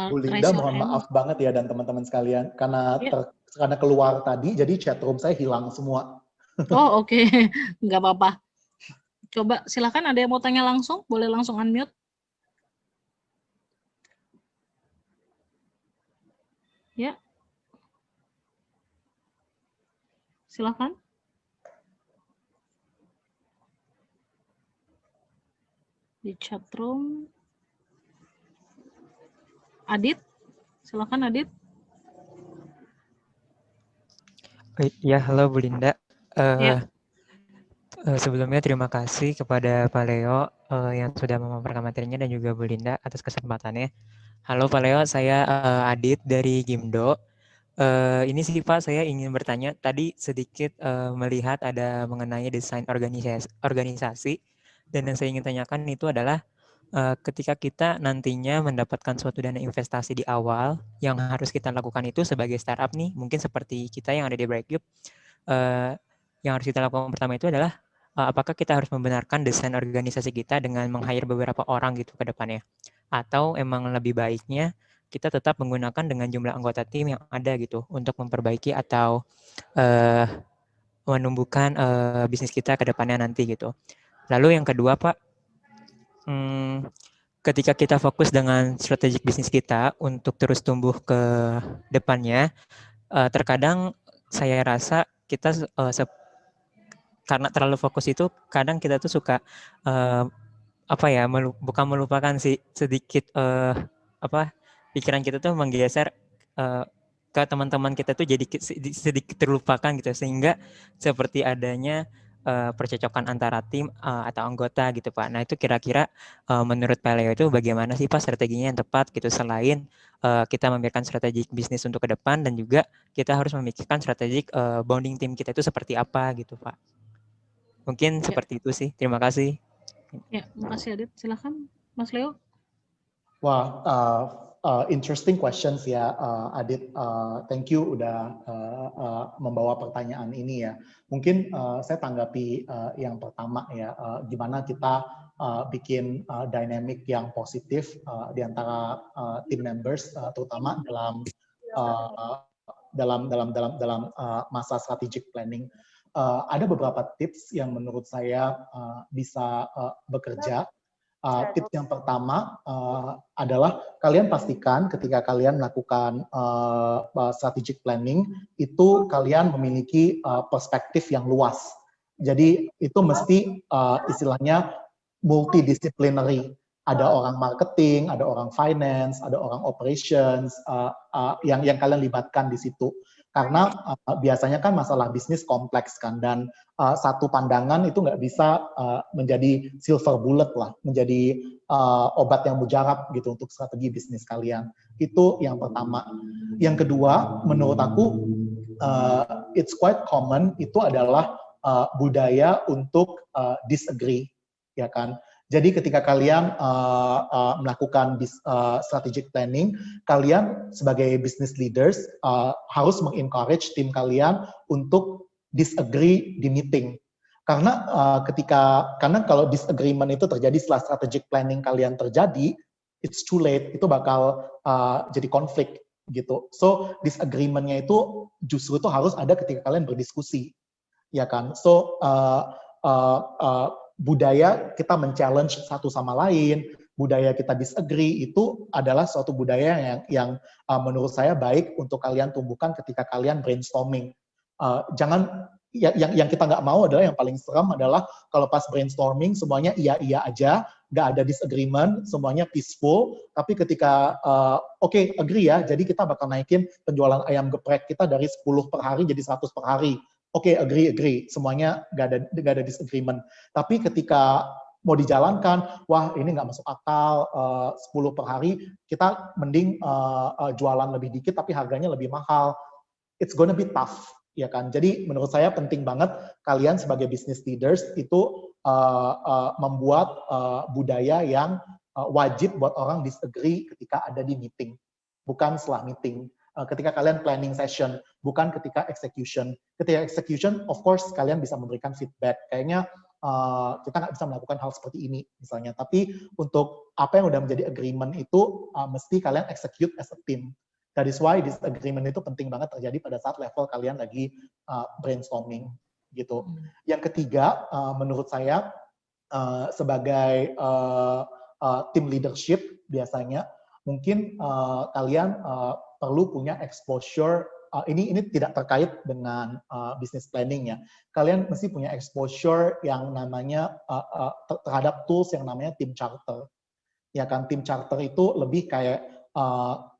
Bu Linda, raise your mohon hand. maaf banget ya dan teman-teman sekalian, karena Ya. karena keluar tadi, jadi chat room saya hilang semua. Oh, oke. Nggak apa-apa. Coba silahkan, ada yang mau tanya langsung, boleh langsung unmute. Ya. Silahkan. Di chat room. Adit, silakan Adit. Ya, halo Bu Linda. Ya. Sebelumnya terima kasih kepada Pak Leo yang sudah memaparkan materinya dan juga Bu Linda atas kesempatannya. Halo Pak Leo, saya Adit dari Gimdo. Ini sih Pak, saya ingin bertanya, tadi sedikit melihat ada mengenai desain organisasi, dan yang saya ingin tanyakan itu adalah ketika kita nantinya mendapatkan suatu dana investasi di awal, yang harus kita lakukan itu sebagai startup nih, mungkin seperti kita yang ada di Brightcube, yang harus kita lakukan pertama itu adalah apakah kita harus membenarkan desain organisasi kita dengan meng-hire beberapa orang gitu ke depannya, atau emang lebih baiknya kita tetap menggunakan dengan jumlah anggota tim yang ada gitu untuk memperbaiki atau menumbuhkan bisnis kita ke depannya nanti gitu. Lalu yang kedua Pak, ketika kita fokus dengan strategik bisnis kita untuk terus tumbuh ke depannya, terkadang saya rasa kita karena terlalu fokus itu, kadang kita tuh suka bukan melupakan sih, sedikit pikiran kita tuh menggeser ke teman-teman kita tuh jadi sedikit terlupakan gitu, sehingga seperti adanya percocokan antara tim atau anggota gitu Pak. Nah itu kira-kira menurut Pak Leo itu bagaimana sih Pak strateginya yang tepat gitu, selain kita memikirkan strategi bisnis untuk ke depan, dan juga kita harus memikirkan strategi bonding tim kita itu seperti apa gitu Pak. Mungkin seperti itu sih. Terima kasih. Ya, makasih Adit. Silakan Mas Leo. Wah, interesting questions ya, Adit. Thank you udah membawa pertanyaan ini ya. Mungkin saya tanggapi yang pertama ya, gimana kita bikin dynamic yang positif di antara team members, terutama dalam masa strategic planning. Ada beberapa tips yang menurut saya bisa bekerja. Tips yang pertama adalah kalian pastikan ketika kalian melakukan strategic planning itu kalian memiliki perspektif yang luas. Jadi itu mesti istilahnya multidisciplinary. Ada orang marketing, ada orang finance, ada orang operations yang kalian libatkan di situ. Karena biasanya kan masalah bisnis kompleks kan, dan satu pandangan itu nggak bisa menjadi silver bullet lah, menjadi obat yang mujarab gitu untuk strategi bisnis kalian. Itu yang pertama. Yang kedua, menurut aku it's quite common, itu adalah budaya untuk disagree, ya kan. Jadi ketika kalian melakukan strategic planning, kalian sebagai business leaders harus mengencourage tim kalian untuk disagree di meeting. Karena karena kalau disagreement itu terjadi setelah strategic planning kalian terjadi, it's too late, itu bakal jadi konflik gitu. So disagreement-nya itu justru itu harus ada ketika kalian berdiskusi, ya kan. So budaya kita men-challenge satu sama lain, budaya kita disagree, itu adalah suatu budaya yang menurut saya baik untuk kalian tumbuhkan ketika kalian brainstorming. Jangan, yang kita nggak mau adalah, yang paling seram adalah kalau pas brainstorming semuanya iya-iya aja, nggak ada disagreement, semuanya peaceful, tapi ketika oke, agree ya, jadi kita bakal naikin penjualan ayam geprek kita dari 10 per hari jadi 100 per hari. Oke, agree, semuanya nggak ada disagreement. Tapi ketika mau dijalankan, wah ini nggak masuk akal, 10 per hari, kita mending jualan lebih dikit tapi harganya lebih mahal. It's gonna be tough, ya kan? Jadi menurut saya penting banget kalian sebagai business leaders itu membuat budaya yang wajib buat orang disagree ketika ada di meeting, bukan setelah meeting. Ketika kalian planning session, bukan ketika execution. Ketika execution, of course kalian bisa memberikan feedback. Kayaknya kita nggak bisa melakukan hal seperti ini misalnya. Tapi untuk apa yang udah menjadi agreement itu mesti kalian execute as a team. That is why this agreement itu penting banget terjadi pada saat level kalian lagi brainstorming gitu. Yang ketiga, menurut saya sebagai team leadership biasanya mungkin kalian perlu punya exposure. Ini tidak terkait dengan business planning ya. Kalian mesti punya exposure yang namanya terhadap tools yang namanya team charter. Ya kan, team charter itu lebih kayak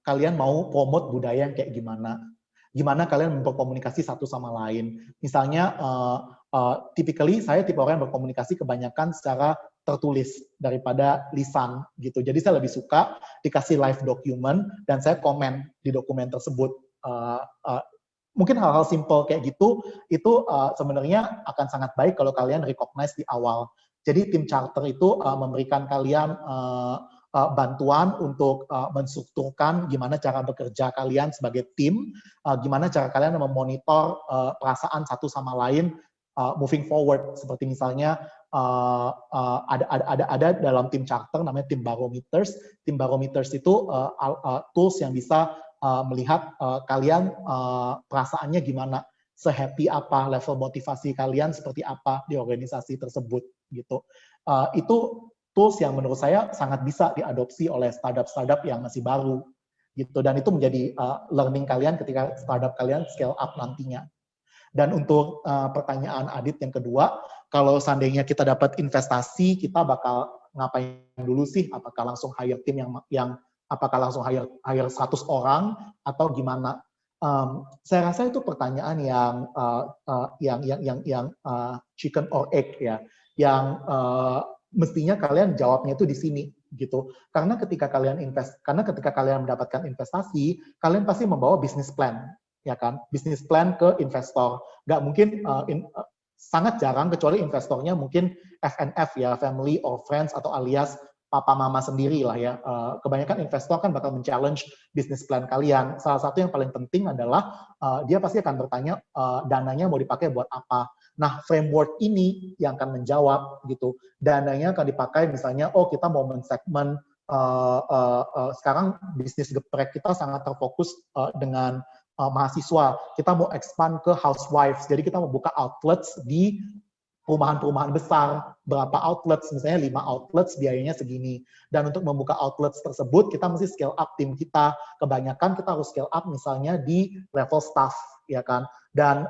kalian mau promote budaya yang kayak gimana. Gimana kalian berkomunikasi satu sama lain. Misalnya, typically saya tipe orang yang berkomunikasi kebanyakan secara tertulis daripada lisan gitu. Jadi saya lebih suka dikasih live document dan saya komen di dokumen tersebut. Mungkin hal-hal simple kayak gitu itu sebenarnya akan sangat baik kalau kalian recognize di awal. Jadi tim charter itu memberikan kalian bantuan untuk menstrukturkan gimana cara bekerja kalian sebagai tim, gimana cara kalian memonitor perasaan satu sama lain moving forward. Seperti misalnya ada dalam tim charter namanya tim barometers. Tim barometers itu tools yang bisa melihat kalian perasaannya gimana, sehappy apa, level motivasi kalian seperti apa di organisasi tersebut gitu. Itu tools yang menurut saya sangat bisa diadopsi oleh startup-startup yang masih baru gitu, dan itu menjadi learning kalian ketika startup kalian scale up nantinya. Dan untuk pertanyaan Adit yang kedua, kalau seandainya kita dapat investasi, kita bakal ngapain dulu sih? Apakah langsung hire tim yang apakah langsung hire 100 orang atau gimana? Saya rasa itu pertanyaan yang chicken or egg ya, yang mestinya kalian jawabnya itu di sini gitu. Karena ketika kalian mendapatkan investasi, kalian pasti membawa business plan, ya kan? Business plan ke investor. Nggak mungkin sangat jarang kecuali investornya mungkin FNF ya, family or friends atau alias papa mama sendiri lah ya. Kebanyakan investor kan bakal men-challenge business plan kalian. Salah satu yang paling penting adalah dia pasti akan bertanya dananya mau dipakai buat apa. Nah, framework ini yang akan menjawab gitu. Dananya akan dipakai misalnya, oh kita mau men-segment sekarang bisnis geprek kita sangat terfokus dengan mahasiswa. Kita mau expand ke housewives. Jadi kita mau buka outlets di perumahan-perumahan besar, berapa outlets, misalnya 5 outlets biayanya segini. Dan untuk membuka outlets tersebut, kita mesti scale up tim kita. Kebanyakan kita harus scale up misalnya di level staff, ya kan. Dan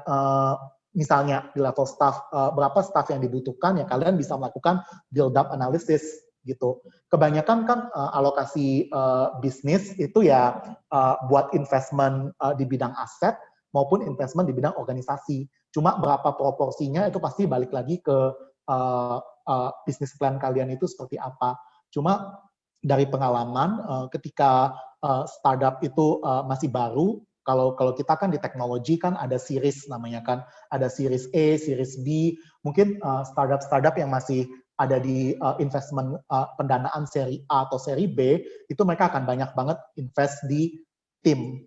misalnya di level staff, berapa staff yang dibutuhkan, ya kalian bisa melakukan build-up analysis, gitu. Kebanyakan kan alokasi bisnis itu ya buat investment di bidang aset, maupun investment di bidang organisasi. Cuma berapa proporsinya itu pasti balik lagi ke bisnis plan kalian itu seperti apa. Cuma dari pengalaman ketika startup itu masih baru, kalau kita kan di teknologi kan ada series namanya kan, ada series A, series B, mungkin startup yang masih ada di investment pendanaan seri A atau seri B, itu mereka akan banyak banget invest di tim.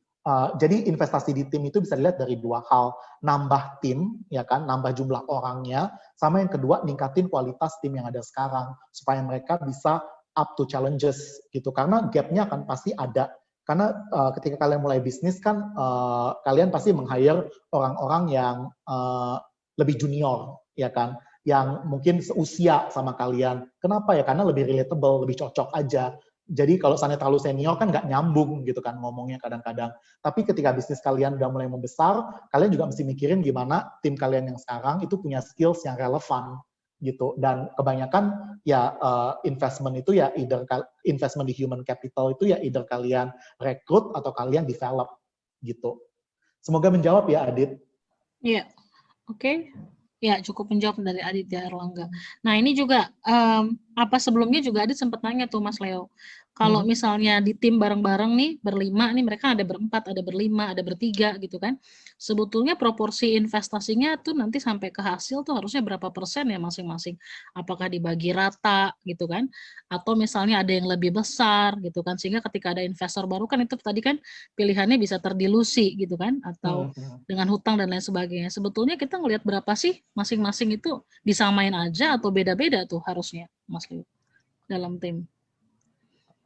Jadi investasi di tim itu bisa dilihat dari dua hal, nambah tim, ya kan, nambah jumlah orangnya, sama yang kedua ningkatin kualitas tim yang ada sekarang supaya mereka bisa up to challenges gitu. Karena gapnya akan pasti ada. Karena ketika kalian mulai bisnis kan kalian pasti meng-hire orang-orang yang lebih junior, ya kan, yang mungkin seusia sama kalian. Kenapa ya? Karena lebih relatable, lebih cocok aja. Jadi kalau misalnya terlalu senior kan nggak nyambung gitu kan ngomongnya kadang-kadang. Tapi ketika bisnis kalian udah mulai membesar, kalian juga mesti mikirin gimana tim kalian yang sekarang itu punya skills yang relevan gitu. Dan kebanyakan ya investment itu ya either investment di human capital itu ya either kalian rekrut atau kalian develop gitu. Semoga menjawab ya Adit. Iya, oke. Ya, cukup menjawab dari Aditya Erlangga. Nah, ini juga, sebelumnya juga Adit sempat nanya tuh Mas Leo, Kalau misalnya di tim bareng-bareng nih, berlima nih, mereka ada berempat, ada berlima, ada bertiga gitu kan. Sebetulnya proporsi investasinya tuh nanti sampai ke hasil tuh harusnya berapa persen ya masing-masing. Apakah dibagi rata gitu kan, atau misalnya ada yang lebih besar gitu kan, sehingga ketika ada investor baru kan itu tadi kan pilihannya bisa terdilusi gitu kan, atau dengan hutang dan lain sebagainya. Sebetulnya kita ngelihat berapa sih masing-masing itu disamain aja atau beda-beda tuh harusnya, Mas Leo, dalam tim?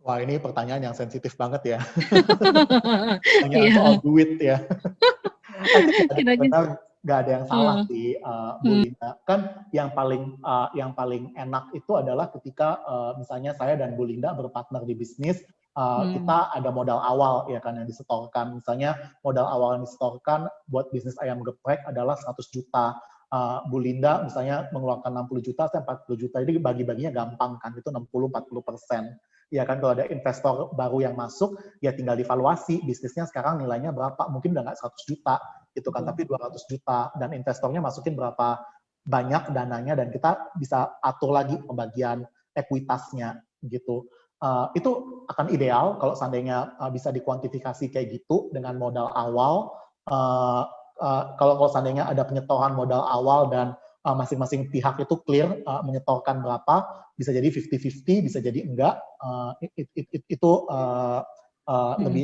Wah, ini pertanyaan yang sensitif banget ya. Iya. Pertanyaan soal duit ya. I think Kiranya nggak ada yang salah hmm, sih, Bu Linda. Kan yang paling enak itu adalah ketika misalnya saya dan Bu Linda berpartner di bisnis, kita ada modal awal ya kan yang disetorkan. Misalnya modal awal yang disetorkan buat bisnis ayam geprek adalah 100 juta. Bu Linda misalnya mengeluarkan 60 juta, saya 40 juta, jadi bagi-baginya gampang kan, itu 60-40%. Ya kan, kalau ada investor baru yang masuk, ya tinggal divaluasi, bisnisnya sekarang nilainya berapa, mungkin udah nggak 100 juta, gitu kan, tapi 200 juta, dan investornya masukin berapa banyak dananya, dan kita bisa atur lagi pembagian ekuitasnya, gitu. Itu akan ideal kalau seandainya bisa dikuantifikasi kayak gitu dengan modal awal. Kalau seandainya ada penyetoran modal awal dan masing-masing pihak itu clear menyetorkan berapa, bisa jadi 50-50, bisa jadi enggak, itu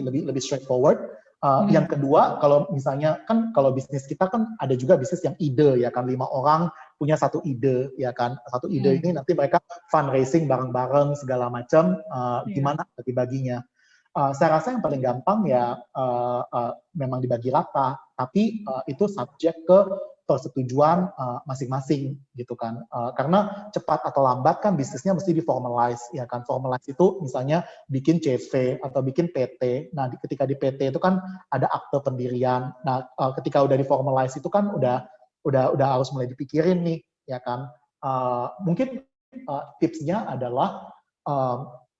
lebih straightforward. Yang kedua, kalau misalnya kan kalau bisnis kita kan ada juga bisnis yang ide ya kan, 5 orang punya satu ide ya kan, satu ide ini nanti mereka fundraising bareng-bareng segala macam, gimana bagi-baginya. Saya rasa yang paling gampang ya memang dibagi rata, tapi itu subjek ke persetujuan masing-masing gitu kan. Karena cepat atau lambat kan bisnisnya mesti diformalize ya kan. Formalize itu misalnya bikin CV atau bikin PT. Nah, ketika di PT itu kan ada akte pendirian. Nah, ketika udah diformalize itu kan udah harus mulai dipikirin nih ya kan. Mungkin tipsnya adalah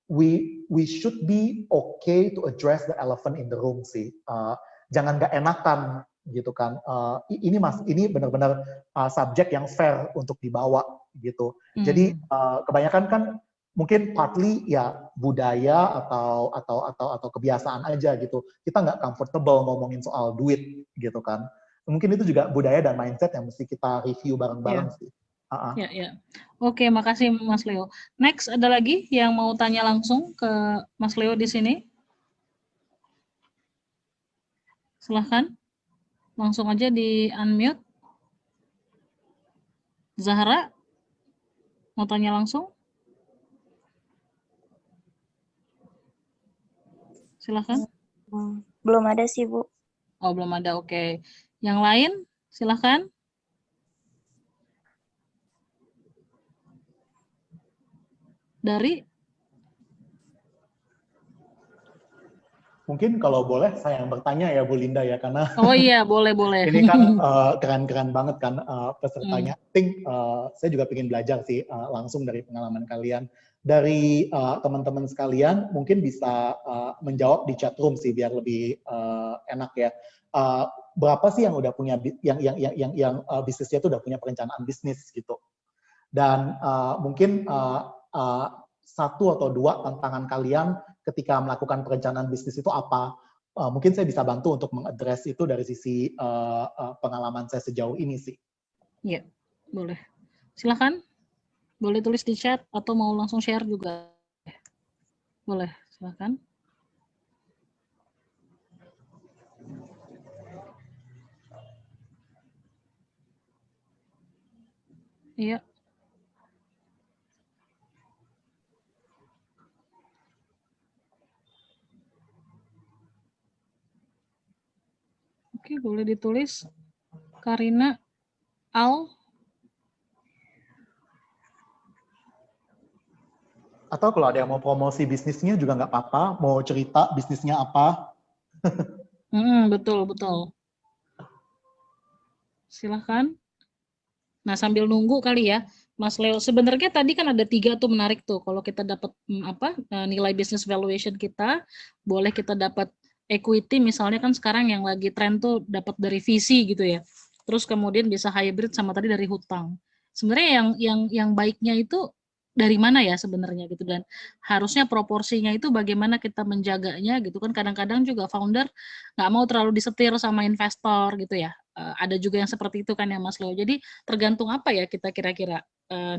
we should be okay to address the elephant in the room sih. Jangan nggak enakan gitu kan. Ini benar-benar subjek yang fair untuk dibawa gitu. Jadi kebanyakan kan mungkin partly ya budaya atau kebiasaan aja gitu. Kita nggak comfortable ngomongin soal duit gitu kan. Mungkin itu juga budaya dan mindset yang mesti kita review bareng-bareng sih. Ya. Oke, makasih Mas Leo. Next, ada lagi yang mau tanya langsung ke Mas Leo di sini? Silahkan. Langsung aja di unmute. Zahra, mau tanya langsung? Silahkan. Belum ada sih, Bu. Oh, belum ada, oke. Yang lain, silahkan. Dari? Mungkin kalau boleh saya yang bertanya ya Bu Linda ya, karena oh iya boleh. Ini kan keren-keren banget kan pesertanya. I think saya juga ingin belajar sih langsung dari pengalaman kalian. Dari teman-teman sekalian mungkin bisa menjawab di chat room sih biar lebih enak ya. Berapa sih yang udah punya yang bisnisnya itu udah punya perencanaan bisnis gitu. Dan mungkin satu atau dua tantangan kalian ketika melakukan perencanaan bisnis itu apa? Mungkin saya bisa bantu untuk mengadres itu dari sisi pengalaman saya sejauh ini sih. Iya, boleh. Silakan, boleh tulis di chat atau mau langsung share juga. Boleh, silakan. Iya. Oke, boleh ditulis. Karina, Al. Atau kalau ada yang mau promosi bisnisnya juga nggak apa-apa, mau cerita bisnisnya apa. Betul. Silahkan. Nah, sambil nunggu kali ya, Mas Leo. Sebenarnya tadi kan ada 3 tuh menarik tuh. Kalau kita dapat nilai business valuation kita, boleh kita dapat equity misalnya kan sekarang yang lagi tren tuh dapat dari visi gitu ya. Terus kemudian bisa hybrid sama tadi dari hutang. Sebenarnya yang baiknya itu dari mana ya sebenarnya gitu, dan harusnya proporsinya itu bagaimana kita menjaganya gitu kan. Kadang-kadang juga founder nggak mau terlalu disetir sama investor gitu ya, ada juga yang seperti itu kan ya Mas Leo. Jadi tergantung apa ya kita kira-kira,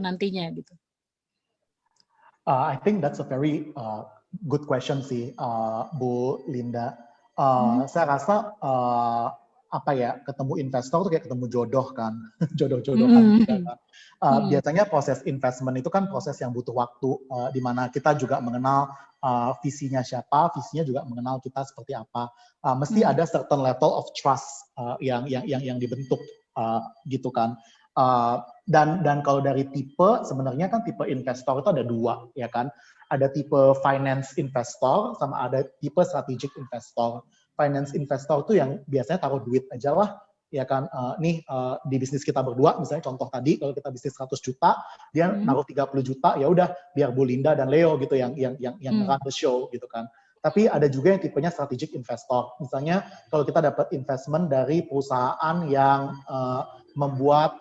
nantinya gitu? I think that's a very good question sih, Bu Linda. Saya rasa apa ya, ketemu investor tuh kayak ketemu jodoh kan, jodoh-jodohan kita kan. Biasanya proses investment itu kan proses yang butuh waktu, di mana kita juga mengenal visinya siapa, visinya juga mengenal kita seperti apa. Mesti ada certain level of trust yang dibentuk gitu kan. Dan kalau dari tipe, sebenarnya kan tipe investor itu ada dua, ya kan? Ada tipe finance investor sama ada tipe strategic investor. Finance investor itu yang biasanya taruh duit aja lah, ya kan? Di bisnis kita berdua, misalnya contoh tadi, kalau kita bisnis 100 juta, dia naruh 30 juta, ya udah biar Bu Linda dan Leo gitu yang run the show gitu kan. Tapi ada juga yang tipenya strategic investor. Misalnya kalau kita dapat investment dari perusahaan yang membuat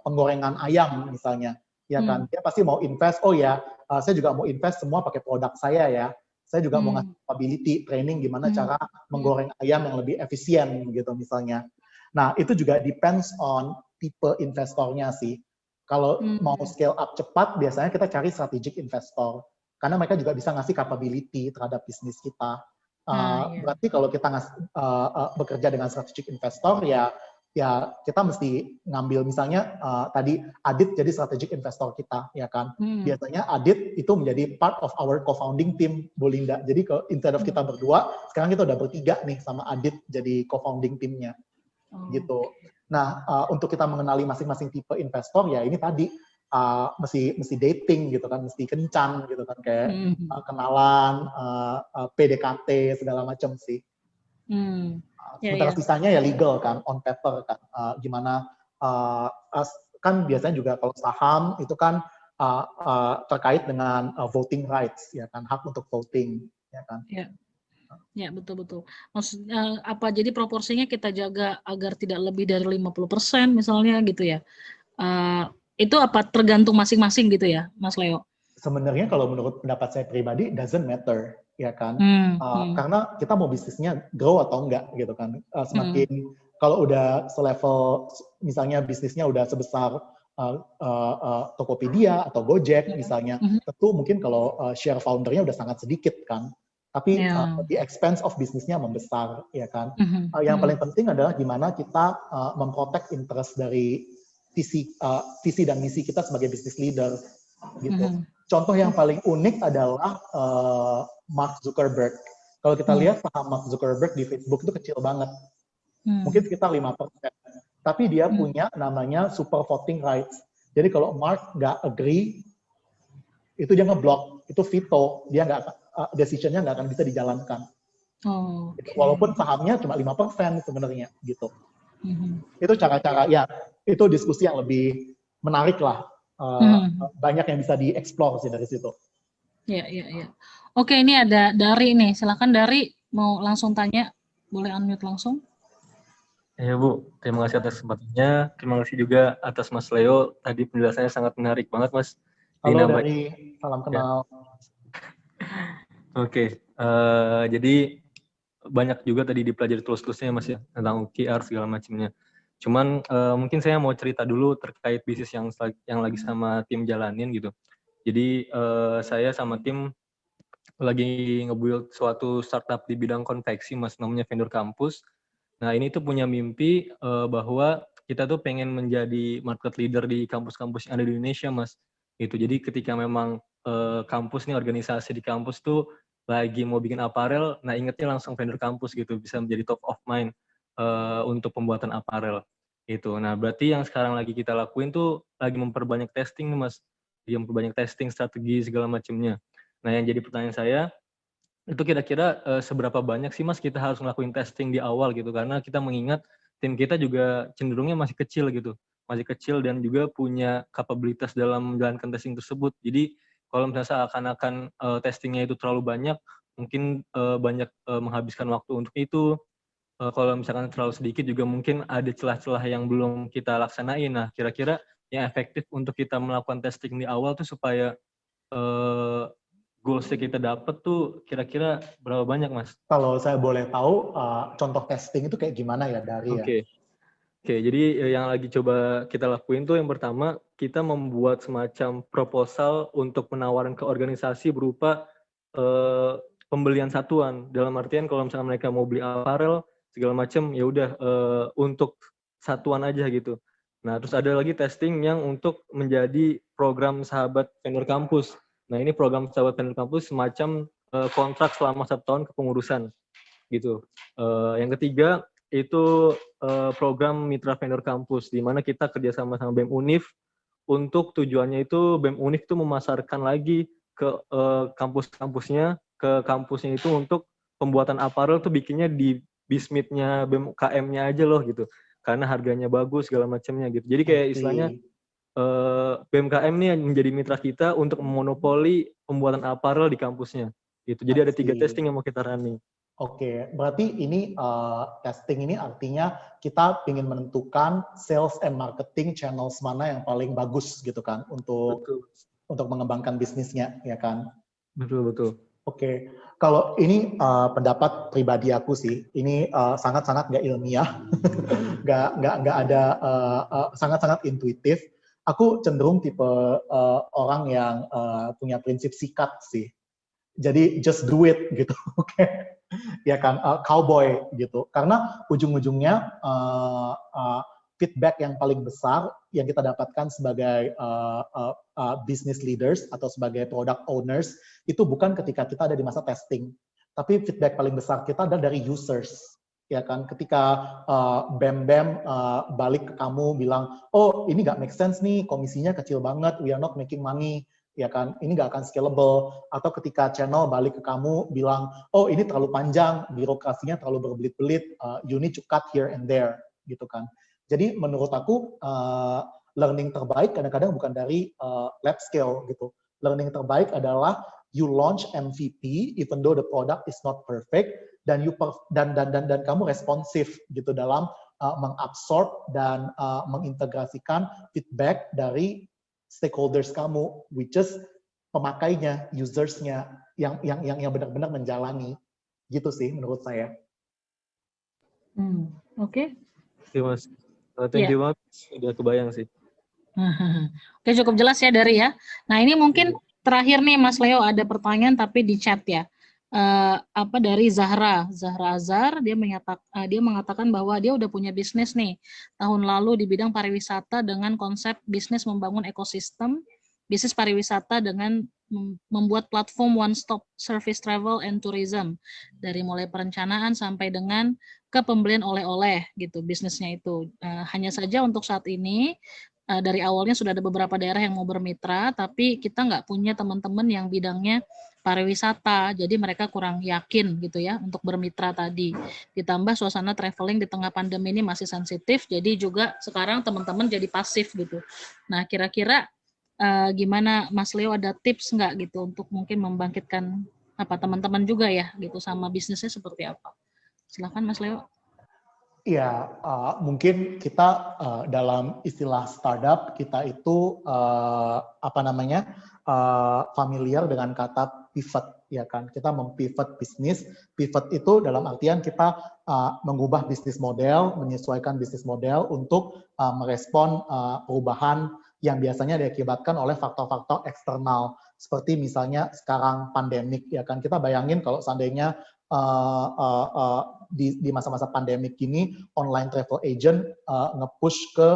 penggorengan ayam misalnya, ya kan, dia pasti mau invest, oh ya, saya juga mau invest semua pakai produk saya ya, saya juga mau ngasih capability training gimana cara menggoreng ayam yang lebih efisien gitu misalnya. Nah itu juga depends on tipe investornya sih. Kalau mau scale up cepat, biasanya kita cari strategic investor, karena mereka juga bisa ngasih capability terhadap bisnis kita. Berarti kalau kita bekerja dengan strategic investor, ya kita mesti ngambil misalnya tadi Adit jadi strategic investor kita, ya kan. Biasanya Adit itu menjadi part of our co-founding team, Bu Linda. Jadi instead of kita berdua, sekarang kita udah bertiga nih sama Adit jadi co-founding timnya, gitu. Nah, untuk kita mengenali masing-masing tipe investor, ya ini tadi mesti dating gitu kan, mesti kencan gitu kan, kayak kenalan, PDKT segala macam sih. Sementara sisanya ya legal kan, on paper kan, gimana kan biasanya juga kalau saham itu kan terkait dengan voting rights, ya kan, hak untuk voting, ya kan. Ya, betul-betul. Maksudnya apa, jadi proporsinya kita jaga agar tidak lebih dari 50% misalnya gitu ya. Itu apa tergantung masing-masing gitu ya, Mas Leo? Sebenarnya kalau menurut pendapat saya pribadi, doesn't matter, ya kan. Karena kita mau bisnisnya grow atau enggak gitu kan. Semakin kalau udah selevel, misalnya bisnisnya udah sebesar Tokopedia atau Gojek misalnya, tentu mungkin kalau share foundernya udah sangat sedikit kan. Tapi the expense of bisnisnya membesar, ya kan. Yang paling penting adalah gimana kita memprotect interest dari visi dan misi kita sebagai business leader, gitu. Contoh yang paling unik adalah Mark Zuckerberg. Kalau kita lihat saham Mark Zuckerberg di Facebook itu kecil banget, mungkin sekitar 5%. Tapi dia punya namanya super voting rights. Jadi kalau Mark nggak agree, itu dia ngeblok, itu veto, dia nggak decision-nya nggak akan bisa dijalankan. Walaupun sahamnya cuma 5% sebenarnya, gitu. Itu cara-cara, ya itu diskusi yang lebih menarik lah. Banyak yang bisa dieksplor sih dari situ. Iya. Oke, ini ada Dari nih. Silakan Dari, mau langsung tanya, boleh unmute langsung. Ya Bu, terima kasih atas kesempatannya. Terima kasih juga atas Mas Leo. Tadi penjelasannya sangat menarik banget, Mas. Halo Dari, salam kenal. Oke, jadi banyak juga tadi dipelajari tools-toolsnya Mas ya, tentang OKR segala macamnya. Cuman mungkin saya mau cerita dulu terkait bisnis yang lagi sama tim jalanin gitu. Jadi saya sama tim lagi nge-build suatu startup di bidang konveksi Mas, namanya Vendor Campus. Nah ini tuh punya mimpi bahwa kita tuh pengen menjadi market leader di kampus-kampus yang ada di Indonesia Mas. Gitu. Jadi ketika memang kampus nih, organisasi di kampus tuh lagi mau bikin apparel, nah ingetnya langsung Vendor Campus gitu, bisa menjadi top of mind untuk pembuatan apparel itu. Nah berarti yang sekarang lagi kita lakuin tuh lagi memperbanyak testing nih Mas, dia memperbanyak testing strategi segala macamnya. Nah yang jadi pertanyaan saya itu kira-kira seberapa banyak sih Mas kita harus ngelakuin testing di awal gitu, karena kita mengingat tim kita juga cenderungnya masih kecil gitu, masih kecil dan juga punya kapabilitas dalam menjalankan testing tersebut. Jadi kalau misalnya seakan-akan testingnya itu terlalu banyak, mungkin banyak menghabiskan waktu untuk itu. Kalau misalkan terlalu sedikit juga mungkin ada celah-celah yang belum kita laksanain. Nah, kira-kira yang efektif untuk kita melakukan testing di awal tuh supaya goals yang kita dapat tuh kira-kira berapa banyak, Mas? Kalau saya boleh tahu, contoh testing itu kayak gimana ya dari ya? Oke, jadi yang lagi coba kita lakuin tuh yang pertama, kita membuat semacam proposal untuk penawaran ke organisasi berupa pembelian satuan. Dalam artian kalau misalnya mereka mau beli apparel, segala macam, ya udah untuk satuan aja gitu. Nah, terus ada lagi testing yang untuk menjadi program sahabat vendor kampus. Nah, ini program sahabat vendor kampus semacam kontrak selama 1 tahun kepengurusan gitu. Yang ketiga itu program mitra vendor kampus, di mana kita kerjasama sama BEM Univ untuk tujuannya itu BEM Univ itu memasarkan lagi ke kampus-kampusnya, ke kampusnya itu untuk pembuatan apparel tuh bikinnya di Bismith-nya BEM KM-nya aja loh gitu, karena harganya bagus segala macamnya gitu. Jadi kayak istilahnya BMKM nih menjadi mitra kita untuk memonopoli pembuatan apparel di kampusnya gitu. Jadi ada 3 testing yang mau kita running. Oke, berarti ini testing ini artinya kita ingin menentukan sales and marketing channels mana yang paling bagus gitu kan untuk mengembangkan bisnisnya, ya kan? Betul. Oke, kalau ini pendapat pribadi aku sih, ini sangat-sangat nggak ilmiah, nggak ada sangat-sangat intuitif. Aku cenderung tipe orang yang punya prinsip sikat sih. Jadi just do it gitu, oke? Ya kan, cowboy gitu. Karena ujung-ujungnya feedback yang paling besar yang kita dapatkan sebagai business leaders atau sebagai product owners itu bukan ketika kita ada di masa testing, tapi feedback paling besar kita adalah dari users. Ya kan, ketika BEM balik ke kamu bilang, oh ini nggak make sense nih, komisinya kecil banget, we are not making money. Ya kan, ini nggak akan scalable. Atau ketika channel balik ke kamu bilang, oh ini terlalu panjang, birokrasinya terlalu berbelit-belit, you need to cut here and there, gitu kan. Jadi menurut aku learning terbaik kadang-kadang bukan dari lab scale gitu. Learning terbaik adalah you launch MVP even though the product is not perfect dan kamu responsif gitu dalam mengabsorb dan mengintegrasikan feedback dari stakeholders kamu, which is pemakainya, usersnya, yang benar-benar menjalani, gitu sih menurut saya. Oke. Mas, thank you banget, udah kebayang sih. Oke, cukup jelas ya dari ya. Nah ini mungkin terakhir nih Mas Leo ada pertanyaan tapi di chat ya. Dari Zahra Azhar, dia mengatakan bahwa dia udah punya bisnis nih tahun lalu di bidang pariwisata dengan konsep bisnis membangun ekosistem bisnis pariwisata dengan membuat platform one stop service travel and tourism dari mulai perencanaan sampai dengan ke pembelian oleh-oleh gitu bisnisnya itu. Hanya saja untuk saat ini dari awalnya sudah ada beberapa daerah yang mau bermitra, tapi kita nggak punya teman-teman yang bidangnya pariwisata, jadi mereka kurang yakin gitu ya untuk bermitra tadi. Ditambah suasana traveling di tengah pandemi ini masih sensitif, jadi juga sekarang teman-teman jadi pasif gitu. Nah, kira-kira gimana Mas Leo, ada tips nggak gitu untuk mungkin membangkitkan teman-teman juga ya gitu sama bisnisnya seperti apa? Silakan Mas Leo. Ya, mungkin kita dalam istilah startup kita itu familiar dengan kata pivot, ya kan? Kita mempivot bisnis. Pivot itu dalam artian kita mengubah bisnis model, menyesuaikan bisnis model untuk merespon perubahan yang biasanya diakibatkan oleh faktor-faktor eksternal, seperti misalnya sekarang pandemik, ya kan? Kita bayangin kalau seandainya di masa-masa pandemik ini online travel agent nge-push ke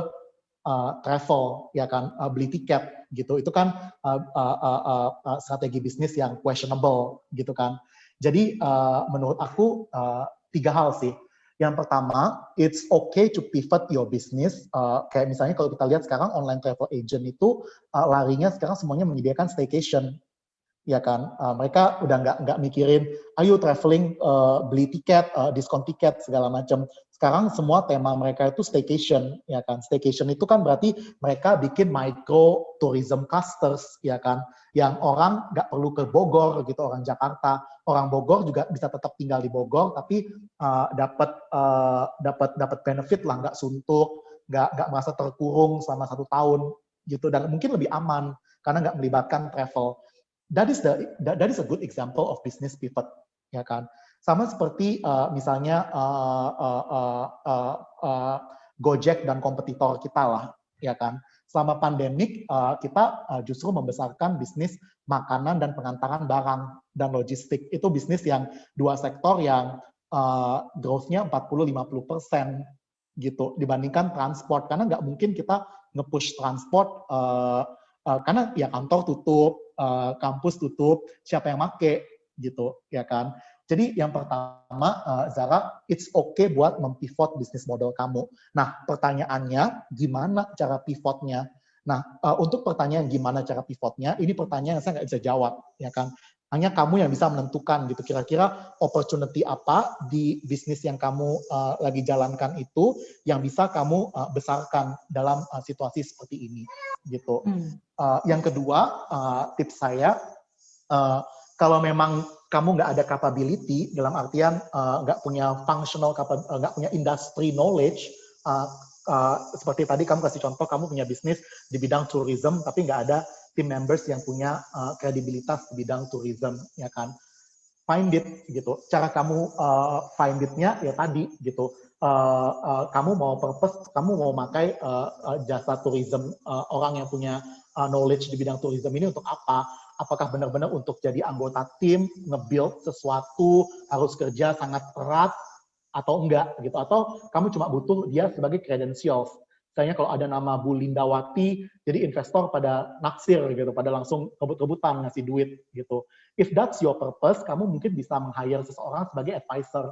travel, ya kan, beli tiket gitu, itu kan strategi bisnis yang questionable gitu kan. Jadi menurut aku 3 hal sih. Yang pertama, it's okay to pivot your business. Kayak misalnya kalau kita lihat sekarang online travel agent itu larinya sekarang semuanya menyediakan staycation, ya kan. Mereka udah nggak mikirin, ayo traveling, beli tiket, diskon tiket segala macam. Sekarang semua tema mereka itu staycation, ya kan. Staycation itu kan berarti mereka bikin micro tourism clusters, ya kan, yang orang nggak perlu ke Bogor gitu, orang Jakarta, orang Bogor juga bisa tetap tinggal di Bogor, tapi dapat benefit lah, nggak suntuk, nggak merasa terkurung selama 1 tahun gitu, dan mungkin lebih aman karena nggak melibatkan travel. that is a good example of business pivot, ya kan. Sama seperti misalnya Gojek dan kompetitor kita lah, ya kan. Selama pandemik kita justru membesarkan bisnis makanan dan pengantaran barang dan logistik. Itu bisnis yang dua sektor yang growth-nya 40-50% gitu dibandingkan transport, karena nggak mungkin kita nge-push transport karena ya kantor tutup, kampus tutup, siapa yang make gitu, ya kan. Jadi yang pertama, Zara, it's okay buat mempivot bisnis model kamu. Nah, pertanyaannya gimana cara pivotnya? Nah, untuk pertanyaan gimana cara pivotnya, ini pertanyaan yang saya nggak bisa jawab, ya kan. Hanya kamu yang bisa menentukan gitu, kira-kira opportunity apa di bisnis yang kamu lagi jalankan itu yang bisa kamu besarkan dalam situasi seperti ini, gitu. Yang kedua, tips saya, kalau memang kamu nggak ada capability, dalam artian nggak punya functional, nggak punya industry knowledge, seperti tadi kamu kasih contoh, kamu punya bisnis di bidang tourism, tapi nggak ada team members yang punya kredibilitas di bidang tourism, ya kan? Find it, gitu. Cara kamu find it-nya ya tadi, gitu. Kamu mau purpose, kamu mau pakai jasa tourism, orang yang punya knowledge di bidang tourism ini untuk apa? Apakah benar-benar untuk jadi anggota tim, nge-build sesuatu, harus kerja sangat berat, atau enggak, gitu. Atau kamu cuma butuh dia sebagai credentials. Misalnya kalau ada nama Bu Lindawati, jadi investor pada naksir gitu, pada langsung rebut-rebutan ngasih duit gitu. If that's your purpose, kamu mungkin bisa meng-hire seseorang sebagai advisor,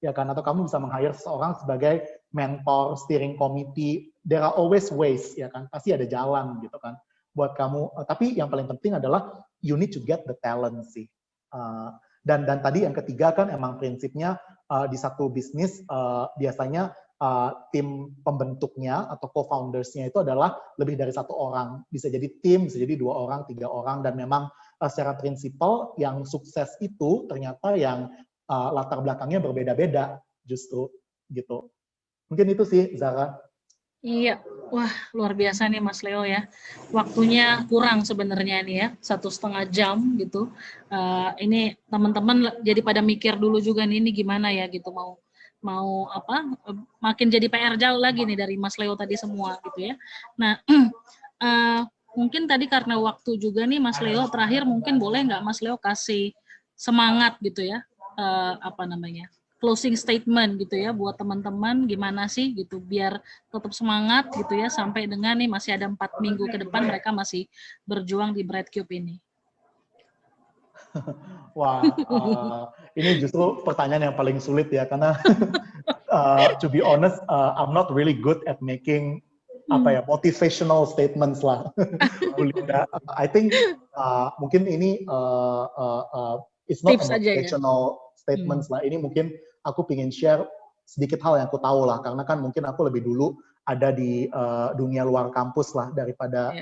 ya kan? Atau kamu bisa meng-hire seseorang sebagai mentor, steering committee. There are always ways, ya kan? Pasti ada jalan gitu kan buat kamu. Tapi yang paling penting adalah you need to get the talent sih. Dan tadi yang ketiga kan emang prinsipnya di satu bisnis biasanya tim pembentuknya atau co-founders-nya itu adalah lebih dari satu orang. Bisa jadi tim, bisa jadi 2 orang, 3 orang, dan memang secara prinsipal yang sukses itu ternyata yang latar belakangnya berbeda-beda justru gitu. Mungkin itu sih, Zara. Iya, wah luar biasa nih Mas Leo ya. Waktunya kurang sebenarnya nih ya, 1,5 jam gitu. Ini teman-teman jadi pada mikir dulu juga nih, ini gimana ya gitu, mau apa, makin jadi PR jauh lagi nih dari Mas Leo tadi semua gitu ya. Nah, mungkin tadi karena waktu juga nih Mas Leo, terakhir mungkin boleh nggak Mas Leo kasih semangat gitu ya, apa namanya, closing statement gitu ya buat teman-teman, gimana sih gitu biar tetap semangat gitu ya sampai dengan nih masih ada 4 minggu ke depan mereka masih berjuang di Brightcube ini. Wah, ini justru pertanyaan yang paling sulit ya, karena to be honest, I'm not really good at making motivational statements lah. I think mungkin ini it's not Tips a aja ya. motivational statements lah. Ini mungkin aku pengen share sedikit hal yang aku tahu lah, karena kan mungkin aku lebih dulu ada di dunia luar kampus lah daripada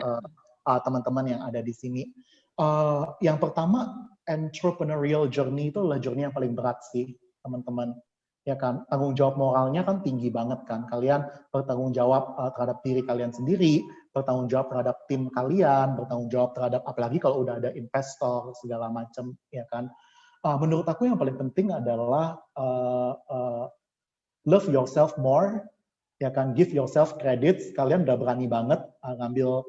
teman-teman yang ada di sini. Yang pertama, entrepreneurial journey itu adalah journey yang paling berat sih, teman-teman. Ya kan, tanggung jawab moralnya kan tinggi banget kan. Kalian bertanggung jawab terhadap diri kalian sendiri, bertanggung jawab terhadap tim kalian, bertanggung jawab terhadap apalagi kalau udah ada investor segala macam, ya kan. Menurut aku yang paling penting adalah love yourself more, ya kan, give yourself credits. Kalian udah berani banget ngambil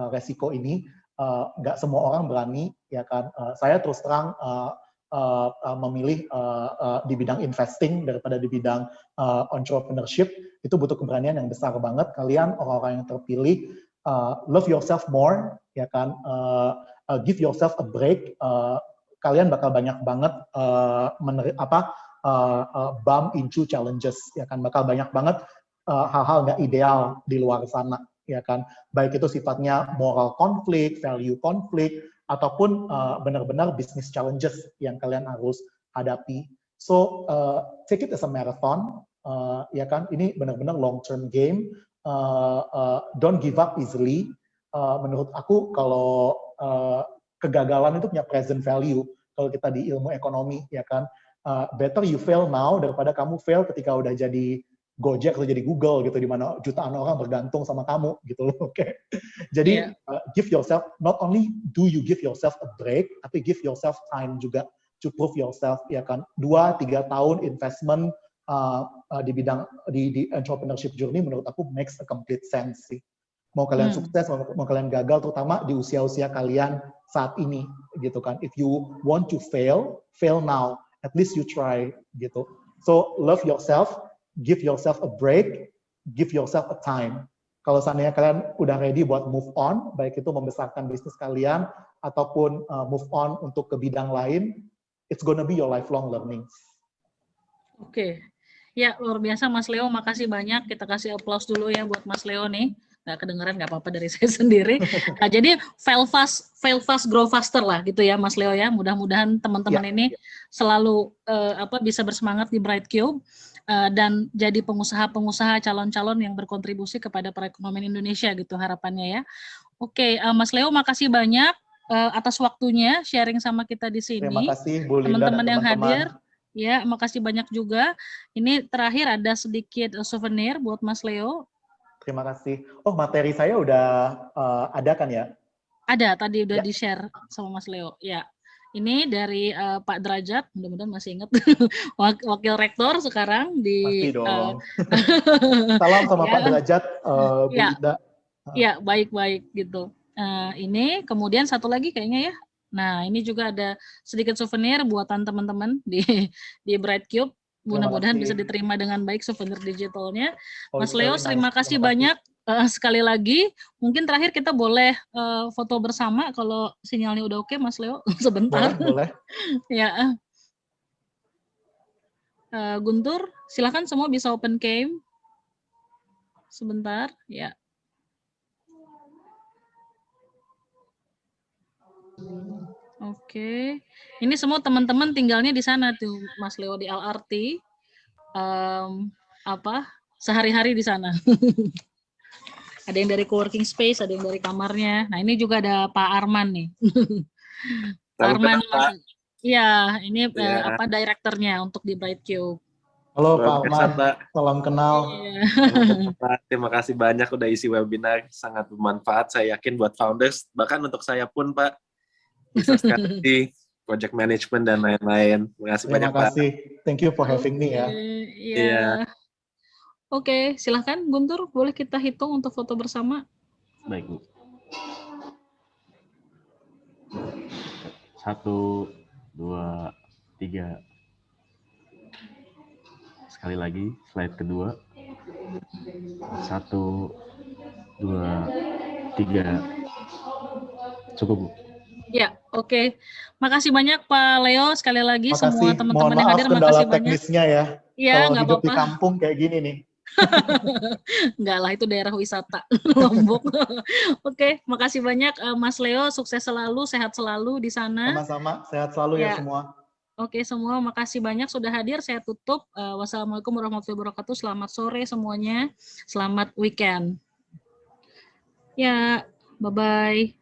resiko ini. Nggak semua orang berani, ya kan. Saya terus terang memilih di bidang investing daripada di bidang entrepreneurship. Itu butuh keberanian yang besar banget. Kalian orang-orang yang terpilih, love yourself more, ya kan. Give yourself a break. Kalian bakal banyak banget bump into challenges, ya kan. Bakal banyak banget hal-hal nggak ideal di luar sana, ya kan, baik itu sifatnya moral konflik, value konflik, ataupun benar-benar business challenges yang kalian harus hadapi. So take it as a marathon, ya kan, ini benar-benar long term game. Don't give up easily. Menurut aku kalau kegagalan itu punya present value kalau kita di ilmu ekonomi, ya kan. Better you fail now daripada kamu fail ketika udah jadi Gojek atau jadi Google gitu, di mana jutaan orang bergantung sama kamu gitu loh. Oke. Jadi give yourself, not only do you give yourself a break, tapi give yourself time juga to prove yourself, ya kan. 2-3 tahun investment di bidang di entrepreneurship journey menurut aku makes a complete sense sih. Mau kalian sukses, mau kalian gagal, terutama di usia-usia kalian saat ini gitu kan. If you want to fail now. At least you try gitu. So love yourself, give yourself a break, give yourself a time. Kalau seandainya kalian udah ready buat move on, baik itu membesarkan bisnis kalian ataupun move on untuk ke bidang lain, it's gonna be your lifelong learning. Oke. Ya, luar biasa Mas Leo, makasih banyak. Kita kasih aplaus dulu ya buat Mas Leo nih. Nggak kedengeran, nggak apa-apa dari saya sendiri. Nah, jadi fail fast, grow faster lah gitu ya Mas Leo ya. Mudah-mudahan teman-teman ini selalu bisa bersemangat di Bright Cube dan jadi pengusaha-pengusaha calon-calon yang berkontribusi kepada perekonomian Indonesia gitu harapannya ya. Oke, Mas Leo makasih banyak atas waktunya sharing sama kita di sini. Terima kasih Bu Linda teman-teman dan yang teman-teman. hadir. Ya, makasih banyak juga. Ini terakhir ada sedikit souvenir buat Mas Leo. Terima kasih. Oh, materi saya udah ada kan ya? Ada, tadi udah di-share sama Mas Leo. Ya, ini dari Pak Derajat, mudah-mudahan masih ingat. Wakil Rektor sekarang di... Pasti dong. Salam sama Pak Derajat, Bu Linda. Ya, baik-baik gitu. Ini, kemudian satu lagi kayaknya ya. Nah, ini juga ada sedikit souvenir buatan teman-teman di Bright Cube. Mudah-mudahan bisa diterima dengan baik souvenir digitalnya. Mas Leo, terima kasih banyak sekali lagi. Mungkin terakhir kita boleh foto bersama kalau sinyalnya udah oke, Mas Leo. Sebentar. Boleh. Ya. Guntur, silakan semua bisa open cam. Sebentar, ya. Oke, ini semua teman-teman tinggalnya di sana tuh, Mas Leo, di LRT, sehari-hari di sana. Ada yang dari coworking space, ada yang dari kamarnya. Nah, ini juga ada Pak Arman nih. Pak Arman, iya, ini direkturnya untuk di Bright Cube. Halo Pak Arman, salam kenal. Terima kasih banyak udah isi webinar, sangat bermanfaat. Saya yakin buat founders, bahkan untuk saya pun Pak. Bisa strategi, project management dan lain-lain. Terima kasih banyak Pak. Terima kasih. Thank you for having me ya. Iya. Oke, silahkan Guntur, boleh kita hitung untuk foto bersama? Baik, Bu. 1, 2, 3. Sekali lagi, slide kedua. 1, 2, 3. Cukup, Bu. Ya, oke. Makasih banyak Pak Leo, sekali lagi semua teman-teman yang hadir, Mohon makasih maaf teknisnya ya. Iya, kalau hidup di kampung kayak gini nih. Enggak lah, itu daerah wisata Lombok. Oke, makasih banyak Mas Leo, sukses selalu, sehat selalu di sana. Sama-sama, sehat selalu ya semua. Oke, semua makasih banyak sudah hadir. Saya tutup. Wassalamualaikum warahmatullahi wabarakatuh. Selamat sore semuanya. Selamat weekend. Ya, bye-bye.